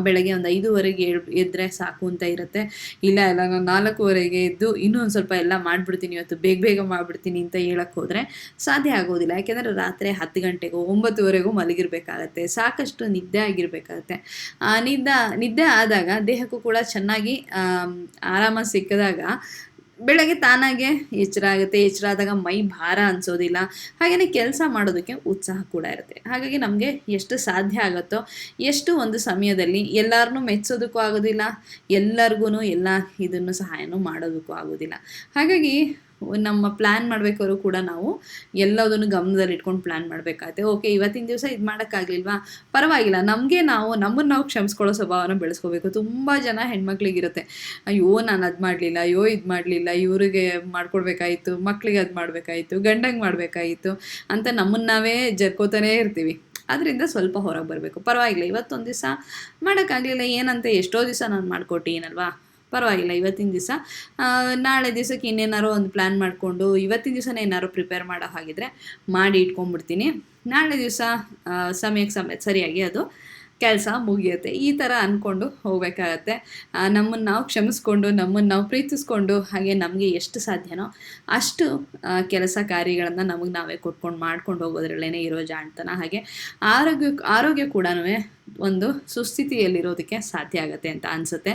ಬೆಳಗ್ಗೆ ಒಂದು 5:15 ಎದ್ದರೆ ಸಾಕು ಅಂತ ಇರುತ್ತೆ. ಇಲ್ಲ ನಾನು 4:15 ಎದ್ದು ಇನ್ನೊಂದು ಸ್ವಲ್ಪ ಎಲ್ಲ ಮಾಡಿಬಿಡ್ತೀನಿ ಇವತ್ತು ಬೇಗ ಮಾಡಿಬಿಡ್ತೀನಿ ಅಂತ ಹೇಳಕ್ಕೆ ಹೋದರೆ ಸಾಧ್ಯ ಆಗೋದಿಲ್ಲ. ಯಾಕೆಂದರೆ ರಾತ್ರಿ 10 ಗಂಟೆಗೂ 9ವರೆಗೂ ಮಲಗಿರಬೇಕಾಗತ್ತೆ, ಸಾಕಷ್ಟು ನಿದ್ದೆ ಆಗಿರಬೇಕಾಗತ್ತೆ. ನಿದ್ದೆ ಆದಾಗ ದೇಹಕ್ಕೂ ಕೂಡ ಚೆನ್ನಾಗಿ ಆರಾಮ ಸಿಕ್ಕಿದಾಗ ಬೆಳಗ್ಗೆ ತಾನಾಗೆ ಎಚ್ಚರ ಆಗುತ್ತೆ. ಎಚ್ಚರ ಆದಾಗ ಮೈ ಭಾರ ಅನಿಸೋದಿಲ್ಲ, ಹಾಗೆಯೇ ಕೆಲಸ ಮಾಡೋದಕ್ಕೆ ಉತ್ಸಾಹ ಕೂಡ ಇರುತ್ತೆ. ಹಾಗಾಗಿ ನಮಗೆ ಎಷ್ಟು ಸಾಧ್ಯ ಆಗುತ್ತೋ ಎಷ್ಟು ಒಂದು ಸಮಯದಲ್ಲಿ ಎಲ್ಲರನ್ನೂ ಮೆಚ್ಚೋದಕ್ಕೂ ಆಗೋದಿಲ್ಲ, ಎಲ್ಲರಿಗೂ ಎಲ್ಲ ಇದನ್ನು ಸಹಾಯನೂ ಮಾಡೋದಕ್ಕೂ ಆಗೋದಿಲ್ಲ. ಹಾಗಾಗಿ ನಮ್ಮ ಪ್ಲ್ಯಾನ್ ಮಾಡಬೇಕಾದ್ರೂ ಕೂಡ ನಾವು ಎಲ್ಲದನ್ನು ಗಮನದಲ್ಲಿ ಇಟ್ಕೊಂಡು ಪ್ಲ್ಯಾನ್ ಮಾಡಬೇಕಾಗುತ್ತೆ. ಓಕೆ, ಇವತ್ತಿನ ದಿವಸ ಇದು ಮಾಡೋಕ್ಕಾಗಲಿಲ್ವಾ, ಪರವಾಗಿಲ್ಲ, ನಮ್ಮನ್ನು ನಾವು ಕ್ಷಮಿಸ್ಕೊಳ್ಳೋ ಸ್ವಭಾವನ ಬೆಳೆಸ್ಕೋಬೇಕು. ತುಂಬ ಜನ ಹೆಣ್ಮಕ್ಳಿಗಿರುತ್ತೆ, ಅಯ್ಯೋ ನಾನು ಅದು ಮಾಡಲಿಲ್ಲ, ಅಯ್ಯೋ ಇದು ಮಾಡಲಿಲ್ಲ, ಇವರಿಗೆ ಮಾಡ್ಕೊಡ್ಬೇಕಾಯಿತು, ಮಕ್ಳಿಗೆ ಅದು ಮಾಡಬೇಕಾಯಿತು, ಗಂಡಂಗೆ ಮಾಡಬೇಕಾಯಿತು ಅಂತ ನಮ್ಮನ್ನು ನಾವೇ ಜರ್ಕೋತಾನೇ ಇರ್ತೀವಿ. ಅದರಿಂದ ಸ್ವಲ್ಪ ಹೊರಗೆ ಬರಬೇಕು. ಪರವಾಗಿಲ್ಲ, ಇವತ್ತೊಂದು ದಿವಸ ಮಾಡೋಕ್ಕಾಗಲಿಲ್ಲ ಏನಂತ ಎಷ್ಟೋ ದಿವಸ ನಾನು ಮಾಡಿಕೊಟ್ಟೀನಲ್ವಾ, ಪರವಾಗಿಲ್ಲ, ಇವತ್ತಿನ ದಿವಸ ನಾಳೆ ದಿವಸಕ್ಕೆ ಇನ್ನೇನಾರು ಒಂದು ಪ್ಲ್ಯಾನ್ ಮಾಡಿಕೊಂಡು ಇವತ್ತಿನ ದಿವಸನೇ ಏನಾದ್ರು ಪ್ರಿಪೇರ್ ಮಾಡೋ ಹಾಗಿದ್ರೆ ಮಾಡಿ ಇಟ್ಕೊಂಡ್ಬಿಡ್ತೀನಿ. ನಾಳೆ ದಿವಸ ಸಮಯಕ್ಕೆ ಸರಿಯಾಗಿ ಅದು ಕೆಲಸ ಮುಗಿಯುತ್ತೆ. ಈ ಥರ ಅಂದ್ಕೊಂಡು ಹೋಗಬೇಕಾಗತ್ತೆ. ನಮ್ಮನ್ನು ನಾವು ಕ್ಷಮಿಸ್ಕೊಂಡು, ನಮ್ಮನ್ನು ನಾವು ಪ್ರೀತಿಸ್ಕೊಂಡು, ಹಾಗೆ ನಮಗೆ ಎಷ್ಟು ಸಾಧ್ಯನೋ ಅಷ್ಟು ಕೆಲಸ ಕಾರ್ಯಗಳನ್ನು ನಮಗೆ ನಾವೇ ಮಾಡ್ಕೊಂಡು ಹೋಗೋದ್ರಲ್ಲೇ ಇರೋ ಜಾಣ್ತನ. ಹಾಗೆ ಆರೋಗ್ಯ ಕೂಡ ಒಂದು ಸುಸ್ಥಿತಿಯಲ್ಲಿರೋದಕ್ಕೆ ಸಾಧ್ಯ ಆಗುತ್ತೆ ಅಂತ ಅನಿಸುತ್ತೆ.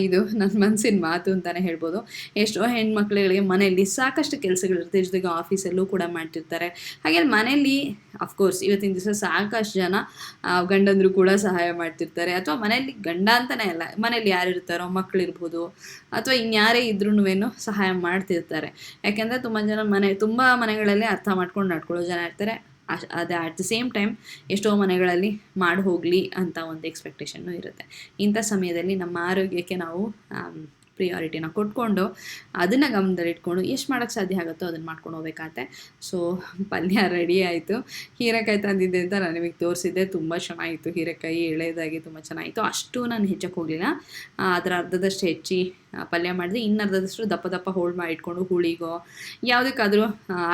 ಇದು ನನ್ನ ಮನಸ್ಸಿನ ಮಾತು ಅಂತಲೇ ಹೇಳ್ಬೋದು. ಎಷ್ಟೋ ಹೆಣ್ಮಕ್ಳುಗಳಿಗೆ ಮನೆಯಲ್ಲಿ ಸಾಕಷ್ಟು ಕೆಲಸಗಳಿರುತ್ತೆ, ಜೊತೆಗೆ ಆಫೀಸಲ್ಲೂ ಕೂಡ ಮಾಡ್ತಿರ್ತಾರೆ. ಹಾಗೆ ಮನೆಯಲ್ಲಿ ಅಫ್ಕೋರ್ಸ್ ಇವತ್ತಿನ ದಿವಸ ಸಾಕಷ್ಟು ಜನ ಗಂಡಂದರು ಕೂಡ ಸಹಾಯ ಮಾಡ್ತಿರ್ತಾರೆ. ಅಥವಾ ಮನೆಯಲ್ಲಿ ಗಂಡ ಅಂತಲೇ ಅಲ್ಲ, ಮನೇಲಿ ಯಾರಿರ್ತಾರೋ ಮಕ್ಕಳಿರ್ಬೋದು ಅಥವಾ ಇನ್ಯಾರೇ ಇದ್ರೂ ಸಹಾಯ ಮಾಡ್ತಿರ್ತಾರೆ. ಯಾಕೆಂದರೆ ತುಂಬ ಮನೆಗಳಲ್ಲಿ ಅರ್ಥ ಮಾಡ್ಕೊಂಡು ನಡ್ಕೊಳ್ಳೋ ಜನ ಇರ್ತಾರೆ. ಅದೇ ಅಟ್ ದ ಸೇಮ್ ಟೈಮ್ ಎಷ್ಟೋ ಮನೆಗಳಲ್ಲಿ ಮಾಡಿ ಹೋಗಲಿ ಅಂತ ಒಂದು ಎಕ್ಸ್ಪೆಕ್ಟೇಷನ್ನು ಇರುತ್ತೆ. ಇಂಥ ಸಮಯದಲ್ಲಿ ನಮ್ಮ ಆರೋಗ್ಯಕ್ಕೆ ನಾವು ಪ್ರಿಯಾರಿಟಿನ ಕೊಟ್ಕೊಂಡು ಅದನ್ನು ಗಮನದಲ್ಲಿಟ್ಕೊಂಡು ಎಷ್ಟು ಮಾಡೋಕ್ಕೆ ಸಾಧ್ಯ ಆಗುತ್ತೋ ಅದನ್ನು ಮಾಡ್ಕೊಂಡು ಹೋಗ್ಬೇಕಾಗತ್ತೆ. ಸೊ ಪಲ್ಯ ರೆಡಿ ಆಯಿತು. ಹೀರೆಕಾಯಿ ತಂದಿದ್ದೆ ಅಂತ ನಾನು ನಿಮಗೆ ತೋರಿಸಿದ್ದೆ, ತುಂಬ ಚೆನ್ನಾಗಿತ್ತು. ಹೀರೆಕಾಯಿ ಎಳೆದಾಗಿ ತುಂಬ ಚೆನ್ನಾಗಿತ್ತು. ಅಷ್ಟು ನಾನು ಹೆಚ್ಚಕ್ಕೆ ಹೋಗಲಿಲ್ಲ, ಅದರ ಅರ್ಧದಷ್ಟು ಹೆಚ್ಚಿ ಪಲ್ಯ ಮಾಡಿದೆ. ಇನ್ನರ್ಧದಷ್ಟು ದಪ್ಪ ಹೋಲ್ಡ್ ಮಾಡಿ ಇಟ್ಕೊಂಡು ಹುಳಿಗೋ ಯಾವುದಕ್ಕಾದರೂ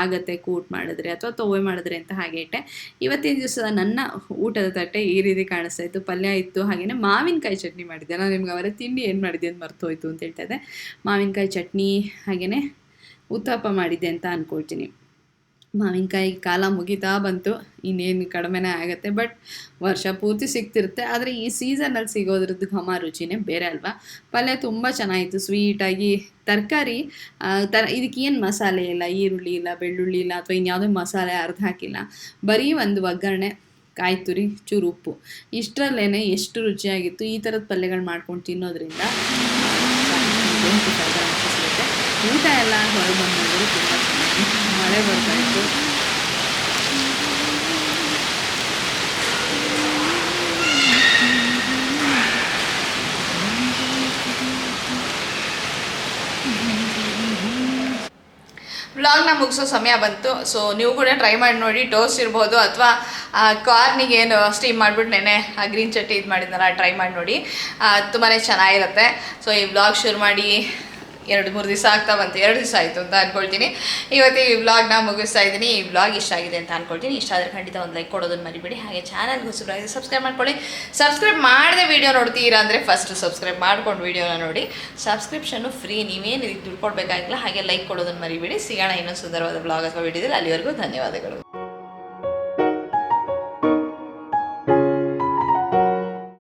ಆಗತ್ತೆ ಕೂಟ್ ಮಾಡಿದ್ರೆ ಅಥವಾ ತೊವೆ ಮಾಡಿದ್ರೆ ಅಂತ ಹಾಗೆ ಇಟ್ಟೆ. ಇವತ್ತಿನ ದಿವಸ ನನ್ನ ಊಟದ ತಟ್ಟೆ ಈ ರೀತಿ ಕಾಣಿಸ್ತಾ ಇತ್ತು. ಪಲ್ಯ ಇತ್ತು, ಹಾಗೆಯೇ ಮಾವಿನಕಾಯಿ ಚಟ್ನಿ ಮಾಡಿದ್ದೆ. ನಾನು ನಿಮ್ಗೆ ಅವರ ತಿಂಡಿ ಏನು ಮಾಡಿದ್ದೆ ಅಂತ ಮರ್ತೋಯ್ತು ಅಂತ ಹೇಳ್ತಾ ಇದ್ದೆ. ಮಾವಿನಕಾಯಿ ಚಟ್ನಿ ಹಾಗೆಯೇ ಉತ್ತಪ್ಪ ಮಾಡಿದ್ದೆ ಅಂತ ಅಂದ್ಕೊಳ್ತೀನಿ. ಮಾವಿನಕಾಯಿ ಕಾಲ ಮುಗಿತಾ ಬಂತು, ಇನ್ನೇನು ಕಡಿಮೆನೇ ಆಗುತ್ತೆ. ಬಟ್ ವರ್ಷ ಪೂರ್ತಿ ಸಿಗ್ತಿರುತ್ತೆ, ಆದರೆ ಈ ಸೀಸನಲ್ಲಿ ಸಿಗೋದ್ರದ್ದು ಘಮ ರುಚಿನೇ ಬೇರೆ ಅಲ್ವಾ. ಪಲ್ಯ ತುಂಬ ಚೆನ್ನಾಗಿತ್ತು, ಸ್ವೀಟಾಗಿ. ತರಕಾರಿ ಇದಕ್ಕೇನು ಮಸಾಲೆ ಇಲ್ಲ, ಈರುಳ್ಳಿ ಇಲ್ಲ, ಬೆಳ್ಳುಳ್ಳಿ ಇಲ್ಲ, ಅಥವಾ ಇನ್ಯಾವುದೇ ಮಸಾಲೆ ಅರ್ಧ ಹಾಕಿಲ್ಲ. ಬರೀ ಒಂದು ಒಗ್ಗರಣೆ, ಕಾಯಿ ತುರಿ, ಚೂರು ಉಪ್ಪು, ಇಷ್ಟರಲ್ಲೇ ಎಷ್ಟು ರುಚಿಯಾಗಿತ್ತು. ಈ ಥರದ ಪಲ್ಯಗಳು ಮಾಡ್ಕೊಂಡು ತಿನ್ನೋದ್ರಿಂದ ಅನಿಸುತ್ತೆ. ಊಟ ಎಲ್ಲ ಹೊರಗೆ ಬಂದು ತುಂಬ ಚೆನ್ನಾಗಿ ಮಳೆ ಬರ್ತಾಯಿತ್ತು. ವ್ಲಾಗ್ನ ಮುಗಿಸೋ ಸಮಯ ಬಂತು. ಸೊ ನೀವು ಕೂಡ ಟ್ರೈ ಮಾಡಿ ನೋಡಿ. ಟೋಸ್ಟ್ ಇರ್ಬೋದು ಅಥವಾ ಕಾರ್ನಿಗೆ ಏನು ಸ್ಟೀಮ್ ಮಾಡಿಬಿಟ್ಟು ನೆನೆ ಗ್ರೀನ್ ಚಟ್ನಿ ಇದು ಮಾಡಿದ್ನಲ್ಲ, ಟ್ರೈ ಮಾಡಿ ನೋಡಿ, ತುಂಬಾ ಚೆನ್ನಾಗಿರುತ್ತೆ. ಸೊ ಈ ವ್ಲಾಗ್ ಶುರು ಮಾಡಿ 2-3 ದಿವಸ ಆಗ್ತಾ ಬಂತು, 2 ದಿವಸ ಆಯಿತು ಅಂತ ಅಂದ್ಕೊಳ್ತೀನಿ. ಇವತ್ತು ಈ ವ್ಲಾಗ್ನ ಮುಗಿಸ್ತಾ ಇದ್ದೀನಿ. ಈ ವ್ಲಾಗ್ ಇಷ್ಟ ಆಗಿದೆ ಅಂತ ಅಂದ್ಕೊಳ್ತೀನಿ. ಇಷ್ಟ ಆದರೆ ಖಂಡಿತ ಒಂದು ಲೈಕ್ ಕೊಡೋದನ್ನು ಮರಿಬೇಡಿ. ಹಾಗೆ ಚಾನಲ್ಗೂ ಸಬ್ಸ್ಕ್ರೈಬ್ ಮಾಡ್ಕೊಳ್ಳಿ. ಸಬ್ಸ್ಕ್ರೈಬ್ ಮಾಡದೆ ವೀಡಿಯೋ ನೋಡ್ತೀರಾ ಅಂದರೆ ಫಸ್ಟ್ ಸಬ್ಸ್ಕ್ರೈಬ್ ಮಾಡ್ಕೊಂಡು ವೀಡಿಯೋನ ನೋಡಿ. ಸಬ್ಸ್ಕ್ರಿಪ್ಷನ್ನು ಫ್ರೀ, ನೀವೇನು ದುಡ್ಡು ಕೊಡಬೇಕಾಗಿಲ್ಲ. ಹಾಗೆ ಲೈಕ್ ಕೊಡೋದನ್ನು ಮರಿಬೇಡಿ. ಸಿಗೋಣ ಇನ್ನೊಂದು ಸುಂದರವಾದ ವ್ಲಾಗ್ ಅಥವಾ ವೀಡಿಯೋದಲ್ಲಿ. ಅಲ್ಲಿವರೆಗೂ ಧನ್ಯವಾದಗಳು.